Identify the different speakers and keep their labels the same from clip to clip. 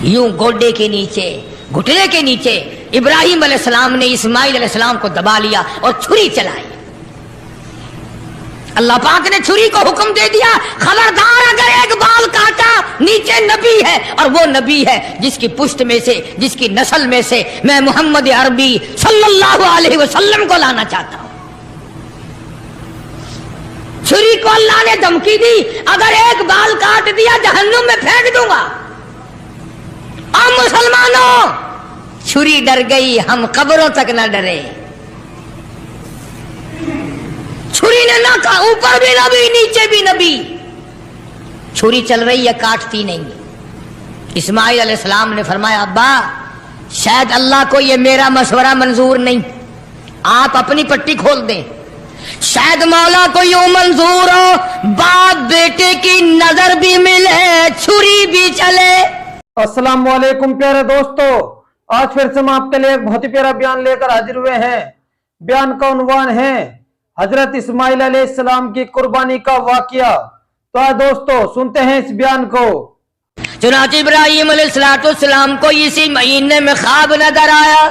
Speaker 1: यूं गोडे के नीचे, घुटने के नीचे इब्राहिम अलैहिस्सलाम ने इस्माइल अलैहिस्सलाम को दबा लिया और छुरी चलाई। अल्लाह पाक ने छुरी को हुक्म दे दिया, खबरदार अगर एक बाल काटा, नीचे नबी है और वो नबी है जिसकी पुश्त में से, जिसकी नस्ल में से मैं मोहम्मद अरबी सल्लल्लाहु अलैहि वसल्लम को लाना चाहता हूं। छुरी को अल्लाह ने धमकी दी, अगर एक बाल काट दिया जहन्नुम में फेंक दूंगा। अब मुसलमानों, छुरी डर गई, हम कब्रों तक न डरे। छुरी ने ना कहा, ऊपर भी नबी नीचे भी नबी। छुरी चल रही है, काटती नहीं। इस्माइल अलैहिस्सलाम ने फरमाया, अब्बा शायद अल्लाह को ये मेरा मशवरा मंजूर नहीं, आप अपनी पट्टी खोल दें। शायद मौला को यूं मंजूर हो, बाप बेटे की नजर भी मिले, छुरी भी चले।
Speaker 2: अस्सलाम वालेकुम प्यारे दोस्तों, आज फिर से हम आपके लिए एक बहुत ही प्यारा बयान लेकर हाजिर हुए हैं। बयान का उन्वान है हजरत इस्माइल अलैहिस्सलाम की कुर्बानी का वाकया। तो आज दोस्तों सुनते हैं इस बयान को।
Speaker 1: चुनांचे इब्राहिम अलैहिस्सलाम को इसी महीने में ख्वाब नजर आया,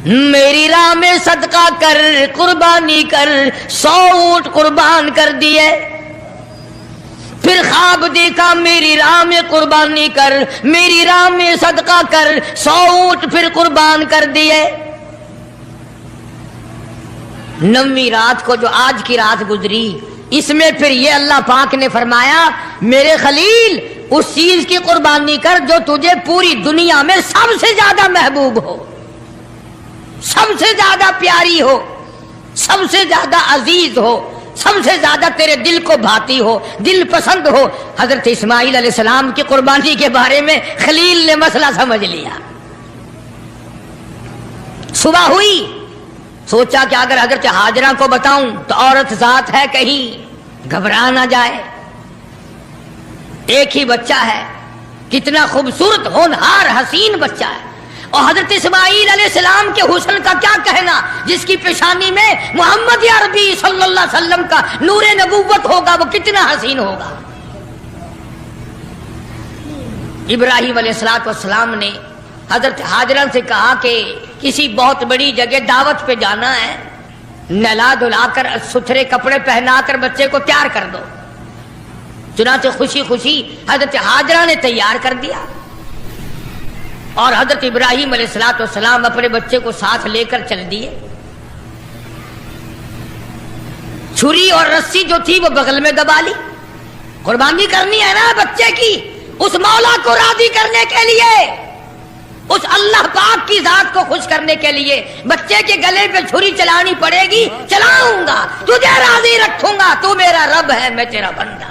Speaker 1: मेरी राह में सदका कर, कुर्बानी कर, 100 ऊंट कुर्बान कर दिए। फिर ख्वाब देखा, मेरी राह में कुर्बानी कर, मेरी राह में सदका कर, 100 ऊंट फिर कुर्बान कर दिए। 9वीं रात को जो आज की रात गुजरी, इसमें फिर ये अल्लाह पाक ने फरमाया, मेरे खलील उस चीज की कुर्बानी कर जो तुझे पूरी दुनिया में सबसे ज्यादा महबूब हो, सबसे ज्यादा प्यारी हो, सबसे ज्यादा अजीज हो, सबसे ज्यादा तेरे दिल को भाती हो, दिल पसंद हो। हजरत इस्माइल अलैहिस्सलाम की कुर्बानी के बारे में खलील ने मसला समझ लिया। सुबह हुई, सोचा कि अगर हजरत हाजरा को बताऊं तो औरत जात है, कहीं घबरा ना जाए। एक ही बच्चा है, कितना खूबसूरत होनहार हसीन बच्चा है, और हजरत इस्माइल अलैहिस्सलाम के हुस्न का क्या कहना, जिसकी पेशानी में मोहम्मद अरबी सल्लल्लाहु अलैहि वसल्लम का नूरे नबूवत होगा, वो कितना हसीन होगा। इब्राहिम अलैहिस्सलाम ने हजरत हाजरा से कहा कि किसी बहुत बड़ी जगह दावत पे जाना है, नहला धुलाकर सुथरे कपड़े पहनाकर बच्चे को तैयार कर दो। चुनांचे खुशी खुशी हजरत हाजरा ने तैयार कर दिया और हजरत इब्राहिम अलैहिस्सलाम अपने बच्चे को साथ लेकर चल दिए। छुरी और रस्सी जो थी वो बगल में दबा ली। कुर्बानी करनी है ना बच्चे की, उस मौला को राजी करने के लिए, उस अल्लाह पाक की जात को खुश करने के लिए बच्चे के गले पे छुरी चलानी पड़ेगी। चलाऊंगा, तुझे राजी रखूंगा, तू मेरा रब है, मैं तेरा बंदा।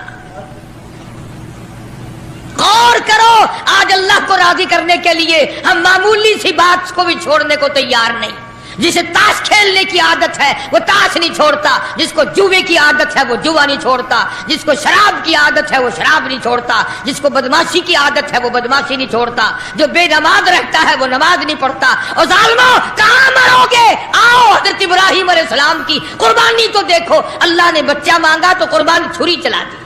Speaker 1: गौर करो, आज अल्लाह को राजी करने के लिए हम मामूली सी बात को भी छोड़ने को तैयार नहीं। जिसे ताश खेलने की आदत है वो ताश नहीं छोड़ता, जिसको जुए की आदत है वो जुआ नहीं छोड़ता, जिसको शराब की आदत है वो शराब नहीं छोड़ता, जिसको बदमाशी की आदत है वो बदमाशी नहीं छोड़ता, जो बेनमाज रहता है वो नमाज नहीं पढ़ता। और जालिमों, कहां मरोगे? आओ हजरत इब्राहिम अलैहिस्सलाम की कुर्बानी तो देखो। अल्लाह ने बच्चा मांगा तो कुर्बानी छुरी चला दी।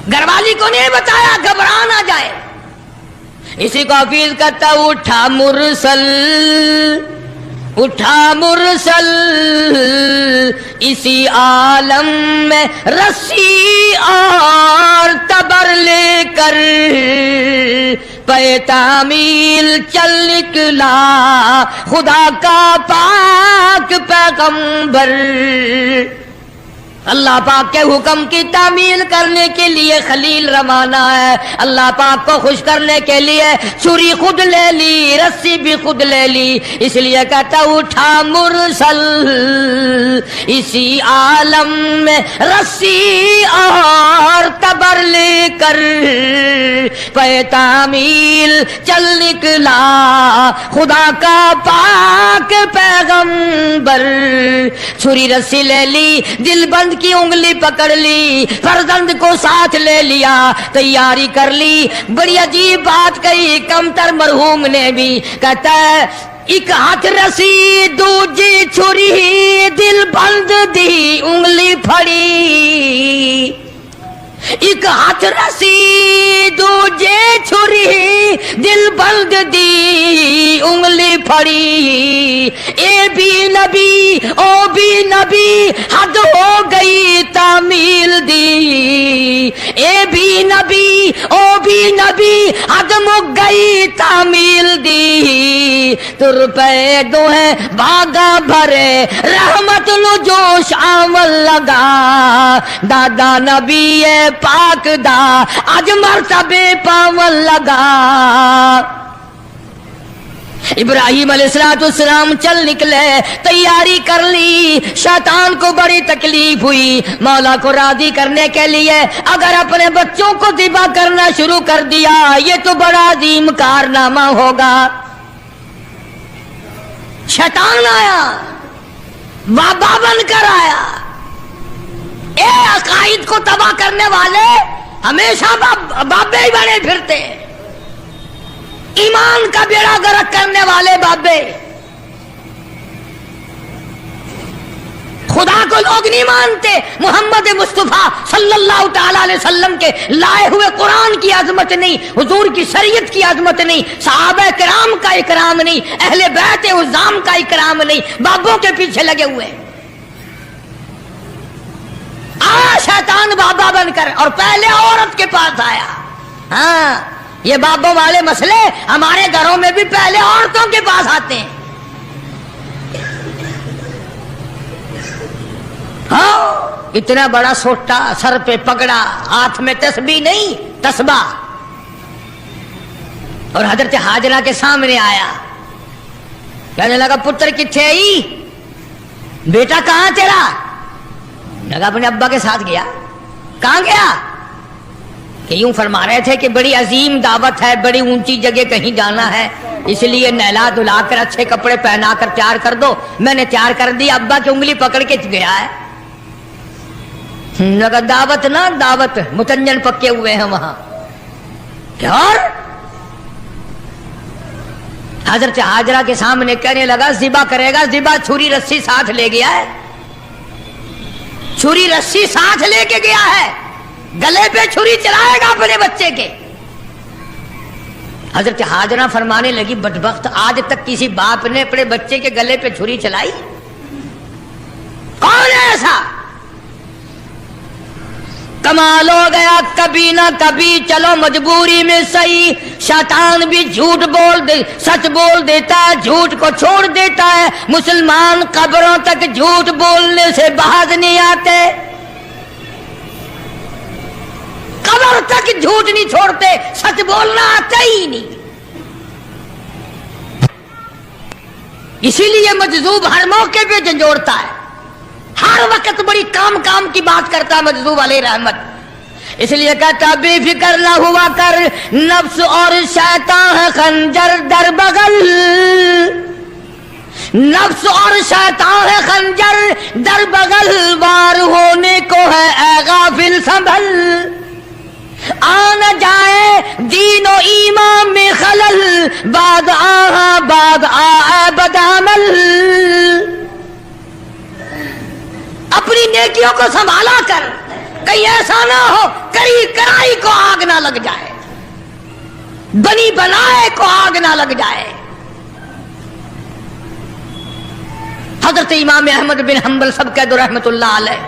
Speaker 1: घरवाली को नहीं बताया, घबरा ना जाए। इसी को हफीज करता, उठा मुरसल, उठा मुरसल, इसी आलम में रस्सी और तबर लेकर पे तामील चल निकला खुदा का पाक पैगंबर। अल्लाह पाक के हुक्म की तामील करने के लिए खलील रवाना है। अल्लाह पाक को खुश करने के लिए छुरी खुद ले ली, रस्सी भी खुद ले ली। इसलिए कहता, उठा मुरसल, इसी आलम में रस्सी और तबर लेकर पे तामील चल निकला खुदा का पाक पैगंबर। छुरी रस्सी ले ली, दिल बंद की उंगली पकड़ ली, फर्जंद को साथ ले लिया, तैयारी कर ली। बड़ी अजीब बात कही कमतर मरहूम ने भी, कहता है, एक हाथ रसी दूजी छुरी, दिल बंद दी उंगली फड़ी। ایک ہاتھ رسی دوجے چھری دل بند دی انگلی پھڑی، اے بھی نبی او بھی نبی حد ہو گئی تعمیل دی، اے بھی نبی او بھی نبی حد مک گئی تعمیل دی، تر پہ دو ہے باغا بھرے رحمت نو جوش آمل لگا، دادا نبی پاک دا اج مرتبے پاون لگا۔ ابراہیم علیہ السلام چل نکلے، تیاری کر لی، شیطان کو بڑی تکلیف ہوئی، مولا کو راضی کرنے کے لیے اگر اپنے بچوں کو ذبح کرنا شروع کر دیا یہ تو بڑا عظیم کارنامہ ہوگا۔ شیطان آیا، بابا بن کر آیا، اے عقائد کو تباہ کرنے والے ہمیشہ بابے ہی بنے پھرتے، ایمان کا بیڑا غرق کرنے والے بابے۔ خدا کو لوگ نہیں مانتے، محمد مصطفیٰ صلی اللہ تعالی علیہ وسلم کے لائے ہوئے قرآن کی عظمت نہیں، حضور کی شریعت کی عظمت نہیں، صحابہ کرام کا اکرام نہیں، اہل بیت عظام کا اکرام نہیں، بابوں کے پیچھے لگے ہوئے۔ شیطان بابا بن کر اور پہلے عورت کے پاس آیا۔ ہاں یہ بابوں والے مسئلے ہمارے گھروں میں بھی پہلے عورتوں کے پاس آتے ہیں۔ ہاں اتنا بڑا سوٹا، سر پہ پگڑا، ہاتھ میں تسبیح نہیں تسبیح، اور حضرت ہاجرہ کے سامنے آیا، کہنے لگا پتر کتھے آئی، بیٹا کہاں تیرا؟ لگا اپنے ابا کے ساتھ گیا۔ کہاں گیا؟ کہ یوں فرما رہے تھے کہ بڑی عظیم دعوت ہے، بڑی اونچی جگہ کہیں جانا ہے، اس لیے نہلا دھلا کر اچھے کپڑے پہنا کر تیار کر دو۔ میں نے تیار کر دی، ابا کی انگلی پکڑ کے گیا ہے۔ لگا دعوت نہ دعوت، متنجن پکے ہوئے ہیں وہاں۔ کیا؟ اور حضرت ہاجرہ کے سامنے کہنے لگا ذبح کرے گا، ذبح چھری رسی ساتھ لے گیا ہے، چھری رسی ساتھ لے کے گیا ہے، گلے پہ چھری چلائے گا اپنے بچے کے۔ حضرت ہاجرہ فرمانے لگی بدبخت، آج تک کسی باپ نے اپنے بچے کے گلے پہ چھری چلائی؟ کون ہے ایسا؟ کمال ہو گیا، کبھی نہ کبھی چلو مجبوری میں صحیح، شیطان بھی جھوٹ بول دے، سچ بول دیتا ہے، جھوٹ کو چھوڑ دیتا ہے۔ مسلمان قبروں تک جھوٹ بولنے سے باز نہیں آتے، قبر تک جھوٹ نہیں چھوڑتے، سچ بولنا آتا ہی نہیں۔ اسی لیے مجذوب ہر موقع پہ جھنجھوڑتا ہے، ہر وقت بڑی کام کی بات کرتا ہے مجذوب علیہ رحمت۔ اس لیے کہتا بے فکر نہ ہوا کر، نفس اور شیطان ہے خنجر در بغل، نفس اور شیطان ہے خنجر در بغل، وار ہونے کو ہے اے غافل سنبھل، آنا جائے دین و ایمان میں خلل، بعد آ بدعمل۔ اپنی نیکیوں کو سنبھالا کر، کہیں ایسا نہ ہو کرائی کو آگ نہ لگ جائے، بنی بنائے کو آگ نہ لگ جائے۔ حضرت امام احمد بن حنبل سب کہہ دو رحمت اللہ علیہ،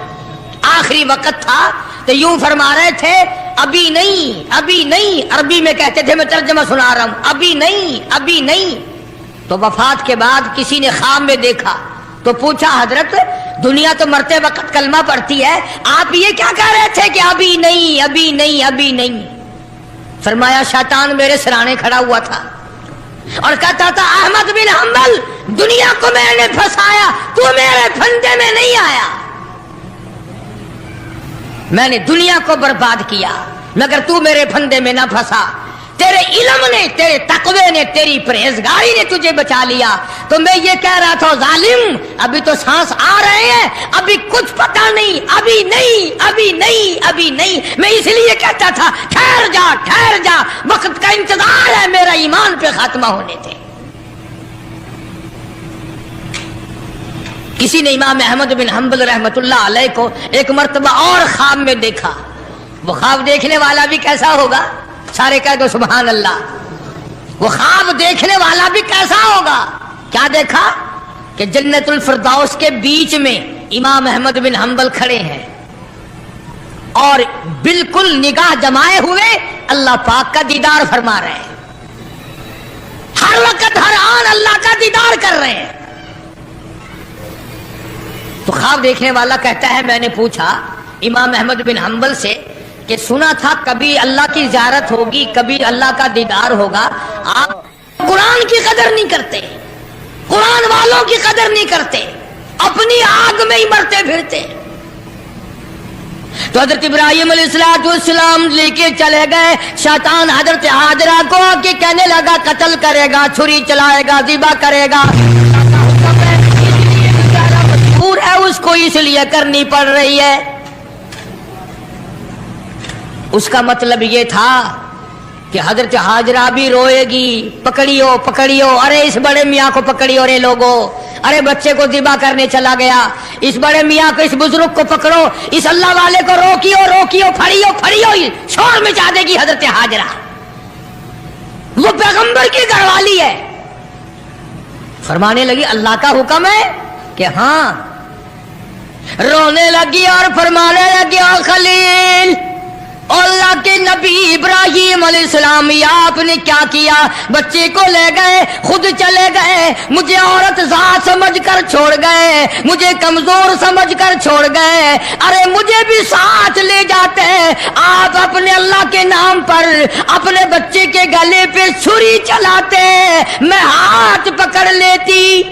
Speaker 1: آخری وقت تھا تو یوں فرما رہے تھے ابھی نہیں ابھی نہیں، عربی میں کہتے تھے، میں ترجمہ سنا رہا ہوں، ابھی نہیں ابھی نہیں۔ تو وفات کے بعد کسی نے خواب میں دیکھا تو پوچھا حضرت دنیا تو مرتے وقت کلمہ پڑھتی ہے، آپ یہ کیا کہہ رہے تھے کہ ابھی نہیں ابھی نہیں ابھی نہیں؟ فرمایا شیطان میرے سرانے کھڑا ہوا تھا اور کہتا تھا احمد بن حنبل دنیا کو میں نے پھنسایا، تو میرے پھندے میں نہیں آیا، میں نے دنیا کو برباد کیا مگر تو میرے پھندے میں نہ پھنسا، تیرے علم نے، تیرے تقوی نے، تیری پرہیزگاری نے تجھے بچا لیا۔ تو میں یہ کہہ رہا تھا ظالم ابھی تو سانس آ رہے ہیں، ابھی کچھ پتہ نہیں، ابھی نہیں ابھی نہیں ابھی نہیں۔ میں اس لیے کہتا تھا ٹھہر جا، وقت کا انتظار ہے میرا ایمان پہ خاتمہ ہونے تھے۔ کسی نے امام احمد بن حنبل رحمت اللہ علیہ کو ایک مرتبہ اور خواب میں دیکھا وہ خواب دیکھنے والا بھی کیسا ہوگا؟ سارے کہہ دو سبحان اللہ۔ وہ خواب دیکھنے والا بھی کیسا ہوگا؟ کیا دیکھا کہ جنت الفردوس کے بیچ میں امام احمد بن حنبل کھڑے ہیں اور بالکل نگاہ جمائے ہوئے اللہ پاک کا دیدار فرما رہے ہیں، ہر وقت ہر آن اللہ کا دیدار کر رہے ہیں۔ تو خواب دیکھنے والا کہتا ہے میں نے پوچھا امام احمد بن حنبل سے کہ سنا تھا کبھی اللہ کی زیارت ہوگی، کبھی اللہ کا دیدار ہوگا، آپ قرآن کی قدر نہیں کرتے، قرآن والوں کی قدر نہیں کرتے، اپنی آگ میں ہی مرتے پھرتے۔ تو حضرت ابراہیم علیہ السلام لے کے چلے گئے، شیطان حضرت حاجرہ کو آ کے کہنے لگا قتل کرے گا، چھری چلائے گا، ذبح کرے گا، مجبور ہے اس کو اس لیے کرنی پڑ رہی ہے۔ اس کا مطلب یہ تھا کہ حضرت حاجرہ بھی روئے گی، پکڑیو پکڑیو، ارے اس بڑے میاں کو پکڑیو رے لوگو، ارے بچے کو ذبح کرنے چلا گیا، اس بڑے میاں کو، اس بزرگ کو پکڑو، اس اللہ والے کو روکیو روکیو، پھڑیو پھڑیو، شور مچا دے گی حضرت حاجرہ، وہ پیغمبر کی گھر والی ہے۔ فرمانے لگی اللہ کا حکم ہے کہ ہاں، رونے لگی اور فرمانے لگی او خلیل، اللہ کے نبی ابراہیم علیہ السلام، یا آپ نے کیا کیا؟ بچے کو لے گئے، خود چلے گئے، مجھے عورت ذات سمجھ کر چھوڑ گئے، مجھے کمزور سمجھ کر چھوڑ گئے، ارے مجھے بھی ساتھ لے جاتے، آپ اپنے اللہ کے نام پر اپنے بچے کے گلے پہ چھری چلاتے، میں ہاتھ پکڑ لیتی،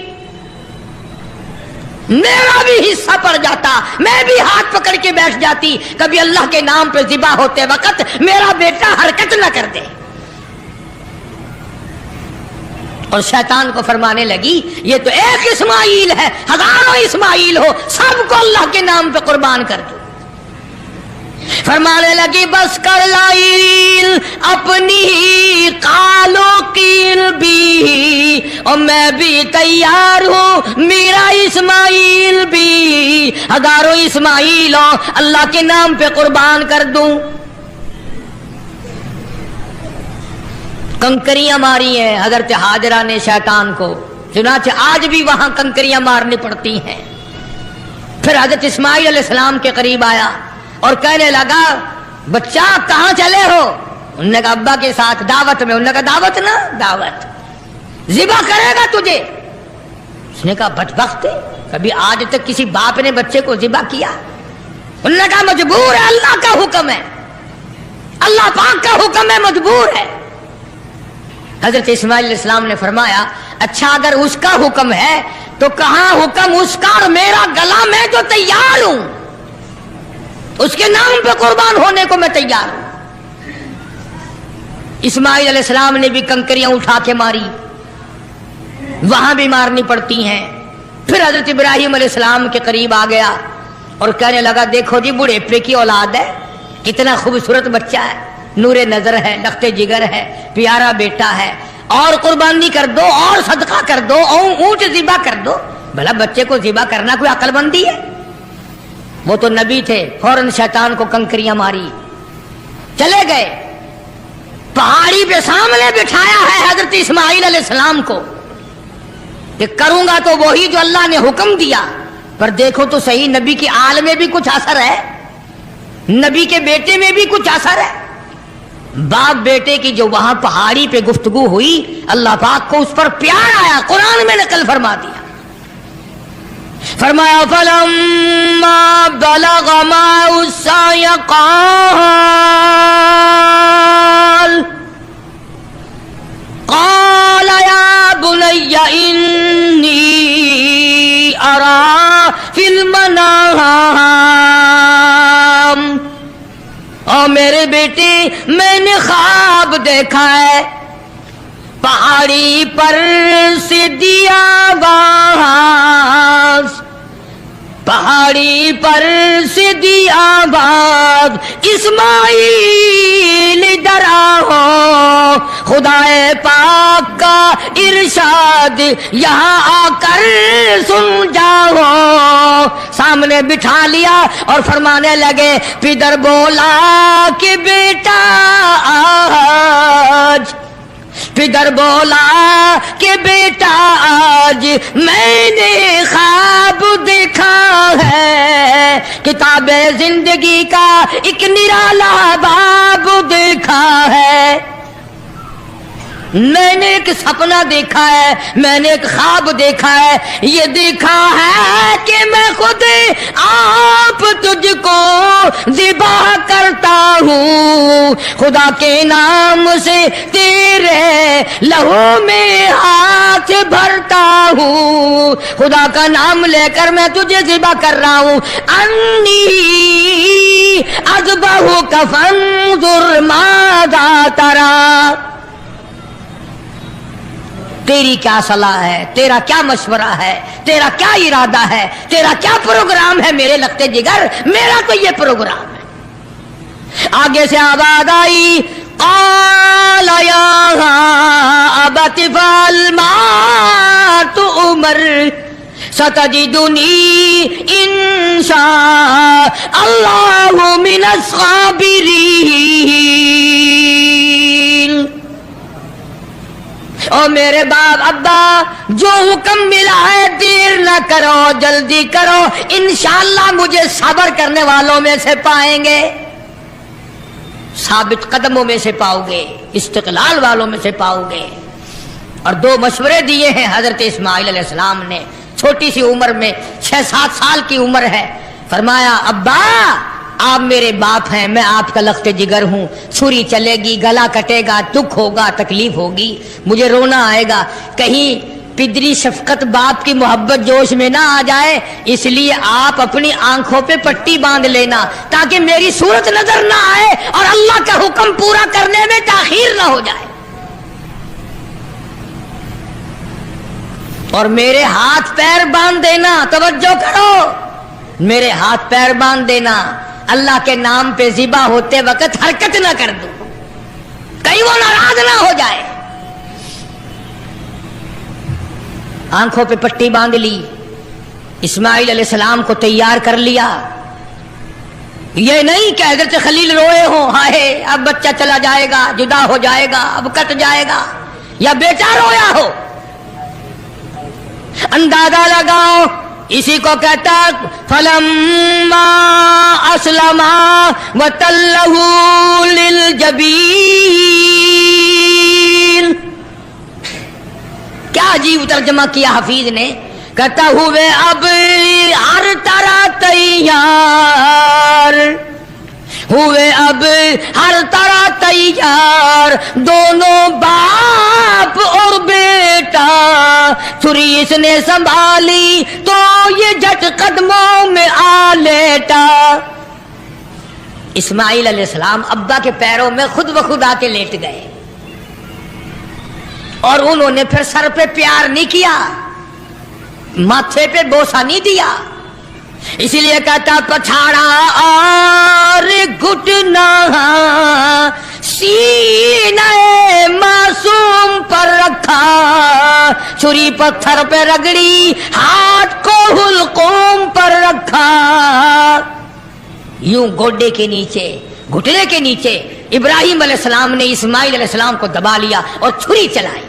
Speaker 1: میرا بھی حصہ پڑ جاتا، میں بھی ہاتھ پکڑ کے بیٹھ جاتی، کبھی اللہ کے نام پہ ذبح ہوتے وقت میرا بیٹا حرکت نہ کر دے۔ اور شیطان کو فرمانے لگی یہ تو ایک اسماعیل ہے، ہزاروں اسماعیل ہو، سب کو اللہ کے نام پہ قربان کر دو۔ فرمانے لگی بس کر لائل اپنی قالو قیل بھی، اور میں بھی تیار ہوں، میرا اسماعیل بھی، ہزاروں اسماعیل ہو، اللہ کے نام پہ قربان کر دوں۔ کنکریاں ماری ہیں حضرت حاجرہ نے شیطان کو، چنانچہ آج بھی وہاں کنکریاں مارنی پڑتی ہیں۔ پھر حضرت اسماعیل علیہ السلام کے قریب آیا اور کہنے لگا بچہ کہاں چلے ہو؟ انہوں نے کہا ابا کے ساتھ دعوت میں۔ انہوں نے کہا دعوت نہ دعوت، ذبح کرے گا تجھے۔ اس نے کہا بدبخت، کبھی آج تک کسی باپ نے بچے کو ذبح کیا؟ انہوں نے کہا مجبور ہے، اللہ کا حکم ہے، اللہ پاک کا حکم ہے، مجبور ہے۔ حضرت اسماعیل علیہ السلام نے فرمایا اچھا اگر اس کا حکم ہے تو کہاں حکم اس کا اور میرا گلا، میں تو تیار ہوں، اس کے نام پہ قربان ہونے کو میں تیار ہوں۔ اسماعیل علیہ السلام نے بھی کنکریاں اٹھا کے ماری، وہاں بھی مارنی پڑتی ہیں۔ پھر حضرت ابراہیم علیہ السلام کے قریب آ گیا اور کہنے لگا دیکھو جی بڑھیپے کی اولاد ہے، کتنا خوبصورت بچہ ہے، نور نظر ہے، لخت جگر ہے، پیارا بیٹا ہے، اور قربانی کر دو اور صدقہ کر دو اور اونٹ ذبح کر دو۔ بھلا بچے کو ذبح کرنا کوئی عقل مندی ہے؟ وہ تو نبی تھے، فوراً شیطان کو کنکریاں ماری، چلے گئے۔ پہاڑی پہ سامنے بٹھایا ہے حضرت اسماعیل علیہ السلام کو کہ کروں گا تو وہی جو اللہ نے حکم دیا، پر دیکھو تو صحیح نبی کی آل میں بھی کچھ اثر ہے، نبی کے بیٹے میں بھی کچھ اثر ہے۔ باپ بیٹے کی جو وہاں پہاڑی پہ گفتگو ہوئی، اللہ پاک کو اس پر پیار آیا، قرآن میں نقل فرما دیا، فرمایا فَلَمَّا بَلَغَ مَعَهُ السَّعْيَ قَالَ يَا بُنَيَّ إِنِّي أَرَىٰ فِي الْمَنَامِ، اور میرے بیٹے میں نے خواب دیکھا ہے، پہاڑی پر سے دیا باز، پہاڑی پر سے دیا باز، اسماعیل ادھر آؤ، खुदाए पाक का इरशाद यहाँ आकर सुन जाओ। सामने बिठा लिया और फरमाने लगे, पिदर बोला कि बेटा आज, पिदर बोला कि बेटा आज मैंने ख्वाब देखा है, किताबे जिंदगी का एक निराला बाब देखा है। मैंने एक सपना देखा है, मैंने एक ख्वाब देखा है, ये देखा है कि मैं खुद आप तुझको ज़िबा करता हूँ, खुदा के नाम से तेरे लहू में हाथ भरता हूँ, खुदा का नाम लेकर मैं तुझे ज़िबा कर रहा हूँ। अन्नी अज़बहु का फंजुर माज़ा तरा, तेरी क्या सलाह है, तेरा क्या मशवरा है, तेरा क्या इरादा है, तेरा क्या प्रोग्राम है मेरे लखते जिगर, मेरा तो ये प्रोग्राम है। आगे से आवाज आई, क़ाल या अबति फ़अल मा तु'मर सतजिदुनी इंशा अल्लाहु मिनस साबिरीन। ओ मेरे बाप अब्बा, जो हुक्म मिला है देर न करो, जल्दी करो, इंशाअल्लाह मुझे सब्र करने वालों में से पाएंगे, साबित कदमों में से पाओगे, इस्तिक़लाल वालों में से पाओगे। और दो मशवरे दिए हैं हजरत इस्माइल अलैहिस्सलाम ने, छोटी सी उम्र में, 6-7 साल की उम्र है। फरमाया, अब्बा आप मेरे बाप हैं, मैं आपका लख्ते जिगर हूं, छुरी चलेगी, गला कटेगा, दुख होगा, तकलीफ होगी, मुझे रोना आएगा, कहीं पिदरी शफकत बाप की मोहब्बत जोश में ना आ जाए, इसलिए आप अपनी आंखों पे पट्टी बांध लेना ताकि मेरी सूरत नजर ना आए और अल्लाह का हुक्म पूरा करने में ताखीर ना हो जाए। और मेरे हाथ पैर बांध देना, तवज्जो करो, मेरे हाथ पैर बांध देना, अल्लाह के नाम पे ज़िबा होते वक्त हरकत ना कर दूं, कहीं वो नाराज ना हो जाए। आंखों पे पट्टी बांध ली, इस्माइल अलैहिस्सलाम को तैयार कर लिया। ये नहीं कि हज़रत खलील रोए हो, हाय अब बच्चा चला जाएगा, जुदा हो जाएगा, अब कट जाएगा, या बेटा रोया हो। अंदाजा लगाओ, इसी को कहता फलम्मा अस्लमा वतल्लहु लिलजबीन। क्या अजीब तर्जमा किया हफीज ने, कहता हुए अब हर तरह तैयार, हुए अब हर तरह तैयार, दोनों बाप और बेटा, छुरी इसने संभाली तो ये झट कदमों में आ लेटा। इस्माइल अलैहिस्सलाम अब्बा के पैरों में खुद ब खुद आके लेट गए और उन्होंने फिर सर पे प्यार नहीं किया, माथे पे बोसा नहीं दिया, इसीलिए कहता पछाड़ा और घुटना सीने मासूम पर रखा, छुरी पत्थर पे रगड़ी, हाथ को हुलकोम पर रखा। यूं गोडे के नीचे, घुटने के नीचे इब्राहिम अलैहिस्सलाम ने इस्माइल अलैहिस्सलाम को दबा लिया और छुरी चलाई।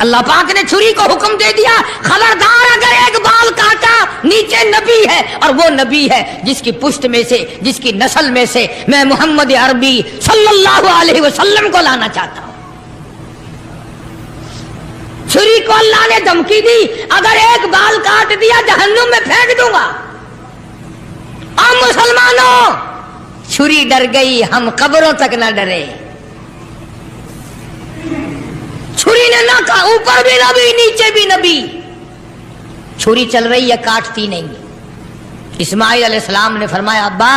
Speaker 1: अल्लाह पाक ने छुरी को हुक्म दे दिया, खबरदार अगर एक बाल काटा, नीचे नबी है, और वो नबी है जिसकी पुश्त में से, जिसकी नस्ल में से मैं मोहम्मद अरबी सल्लल्लाहु अलैहि वसल्लम को लाना चाहता हूं। छुरी को अल्लाह ने धमकी दी, अगर एक बाल काट दिया जहन्नुम में फेंक दूंगा। अब मुसलमानों, छुरी डर गई, हम कब्रों तक न डरे। छुरी ने ना कहा, ऊपर भी नबी नीचे भी नबी, छुरी चल रही है, काटती नहीं। इस्माइल अलैहिस्सलाम ने फरमाया, अब्बा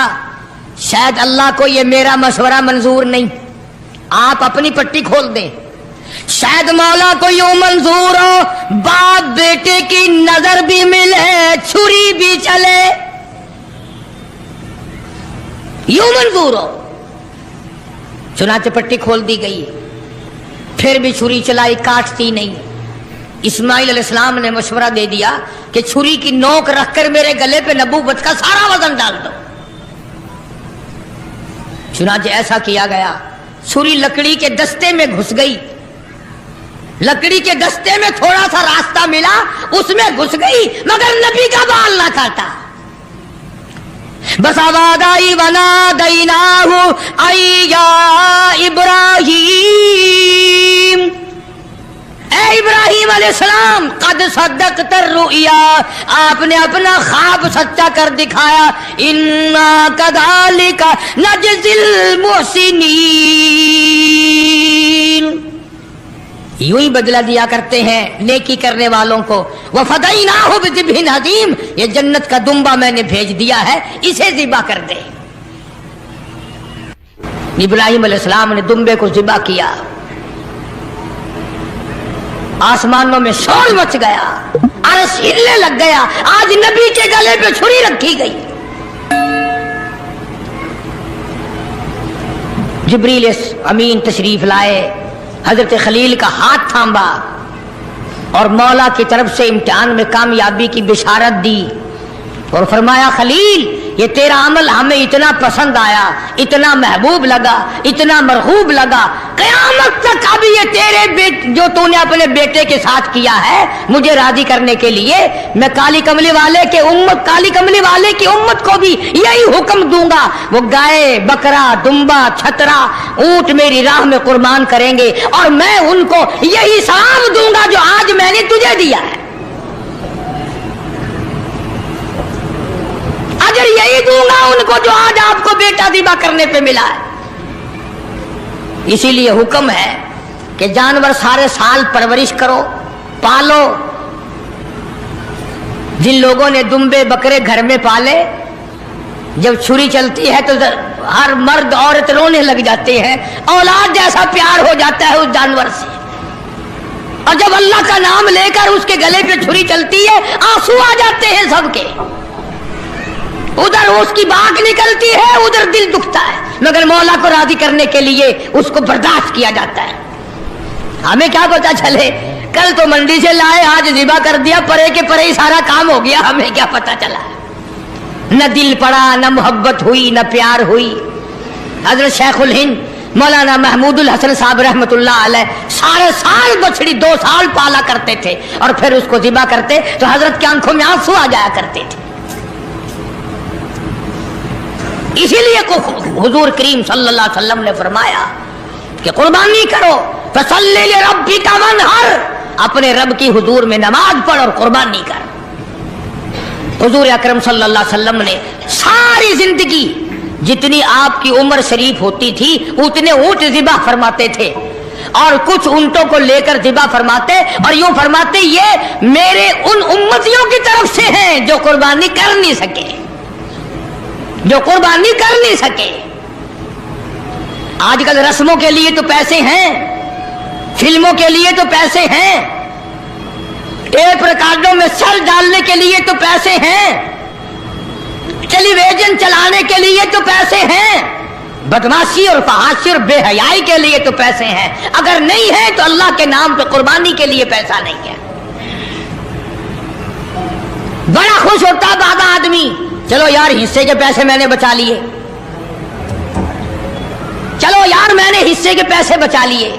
Speaker 1: शायद अल्लाह को ये मेरा मशवरा मंजूर नहीं, आप अपनी पट्टी खोल दें, शायद मौला को यूं मंजूर हो बाप बेटे की नजर भी मिले, छुरी भी चले, यूं मंजूर हो। चुनाचे पट्टी खोल दी गई, फिर भी छुरी चलाई, काटती नहीं। इस्माइल अलैहिस्सलाम ने मशवरा दे दिया कि छुरी की नोक रखकर मेरे गले पे नबूवत का सारा वजन डाल दो। चुनाचे ऐसा किया गया। छुरी लकड़ी के दस्ते में घुस गई, लकड़ी के दस्ते में थोड़ा सा रास्ता मिला, उसमें घुस गई, मगर नबी का बाल ना काटा। बस आवाज आई, वना दैनाहु अय्या इब्राहीम, ए इब्राहिम अलैहिस्सलाम, कद सद्दक़तर रुया, आपने अपना ख्वाब सच्चा कर दिखाया। इन्ना कज़ालिका नजज़िल मुहसिनीन, यूं ही बदला दिया करते हैं नेकी करने वालों को। वफ़दैनाहु बिज़िब्हिन अज़ीम, ये जन्नत का दुम्बा मैंने भेज दिया है, इसे ज़िबा कर दे। इब्राहिम अलैहिस्सलाम ने दुम्बे को ज़िबा किया। आसमानों में शोर मच गया, अर्श हिलने लग गया। आज नबी के गले पे छुरी रखी गई। जिब्रील अमीन तशरीफ लाए, हजरत खलील का हाथ थामा और मौला की तरफ से इम्तिहान में कामयाबी की बिशारत दी और फरमाया, खलील ये तेरा अमल हमें इतना पसंद आया, इतना महबूब लगा, इतना मरहूब लगा, क़यामत तक अभी ये तेरे जो तूने अपने बेटे के साथ किया है मुझे राजी करने के लिए, मैं काली कमली वाले की उम्मत को भी यही हुक्म दूंगा। वो गाय, बकरा, दुम्बा, छतरा, ऊंट मेरी राह में कुर्बान करेंगे और मैं उनको यही सवाब दूंगा जो आज मैंने तुझे दिया है। अगर यही दूंगा उनको जो आज आपको बेटा ज़िबा करने पे मिला है। इसीलिए हुक्म है कि जानवर सारे साल परवरिश करो, पालो। जिन लोगों ने दुम्बे बकरे घर में पाले, जब छुरी चलती है तो हर मर्द औरत रोने लग जाते हैं, औलाद जैसा प्यार हो जाता है उस जानवर से। और जब अल्लाह का नाम लेकर उसके गले पे छुरी चलती है, आंसू आ जाते हैं सबके। उधर उसकी बाग निकलती है, उधर दिल दुखता है, मगर मौला को राजी करने के लिए उसको बर्दाश्त किया जाता है। हमें क्या पता चले, कल तो मंडी से लाए, आज ज़िबा कर दिया, परे के परे ही सारा काम हो गया, हमें क्या पता चला। न दिल पड़ा, न मोहब्बत हुई, न प्यार हुई। हजरत शेखुल हिंद मौलाना महमूदुल हसन साहब रहमतुल्लाह अलैह सारे साल बछड़ी 2 साल पाला करते थे और फिर उसको ज़िबा करते तो हजरत की आंखों में आंसू आ जाया करते थे। इसीलिए हुजूर करीम सल्लल्लाहु अलैहि वसल्लम ने फरमाया कि कुर्बानी करो, फसल्लि लिरब्बिका वन्हर, अपने रब की हुजूर में नमाज पढ़ और कुर्बानी कर। हुजूर अकरम सल्लल्लाहु अलैहि वसल्लम ने सारी जिंदगी जितनी आपकी उम्र शरीफ होती थी उतने ऊंट ज़िबा फरमाते थे और कुछ ऊंटों को लेकर ज़िबा फरमाते और यूं फरमाते, ये मेरे उन उम्मतियों की तरफ से हैं जो कुर्बानी कर नहीं सके। आजकल रस्मों के लिए तो पैसे हैं, फिल्मों के लिए तो पैसे हैं, टेप रिकॉर्डों में सर डालने के लिए तो पैसे हैं, टेलीविजन चलाने के लिए तो पैसे हैं, बदमाशी और फहाशी और बेहयाई के लिए तो पैसे हैं। अगर नहीं है तो अल्लाह के नाम पे कुर्बानी के लिए पैसा नहीं है। बड़ा खुश होता बाबा आदमी, चलो यार हिस्से के पैसे मैंने बचा लिए, चलो यार मैंने हिस्से के पैसे बचा लिए।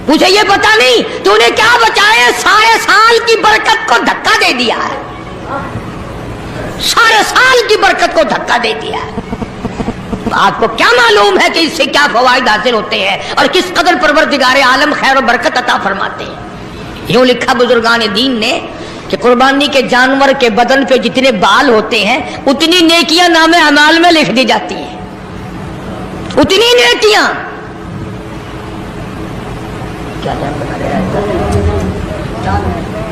Speaker 1: मुझे ये पता नहीं तूने क्या बचाए, सारे साल की बरकत को धक्का दे दिया है, सारे साल की बरकत को धक्का दे दिया है। आपको क्या मालूम है कि इससे क्या फवाइद हासिल होते हैं और किस कदर परवरदिगार आलम खैर और बरकत अता फरमाते हैं। यूं लिखा बुजुर्गान दीन ने कि कुर्बानी के जानवर के बदन पे जितने बाल होते हैं उतनी नेकियां नामे अमाल में लिख दी जाती हैं, उतनी नेकियां।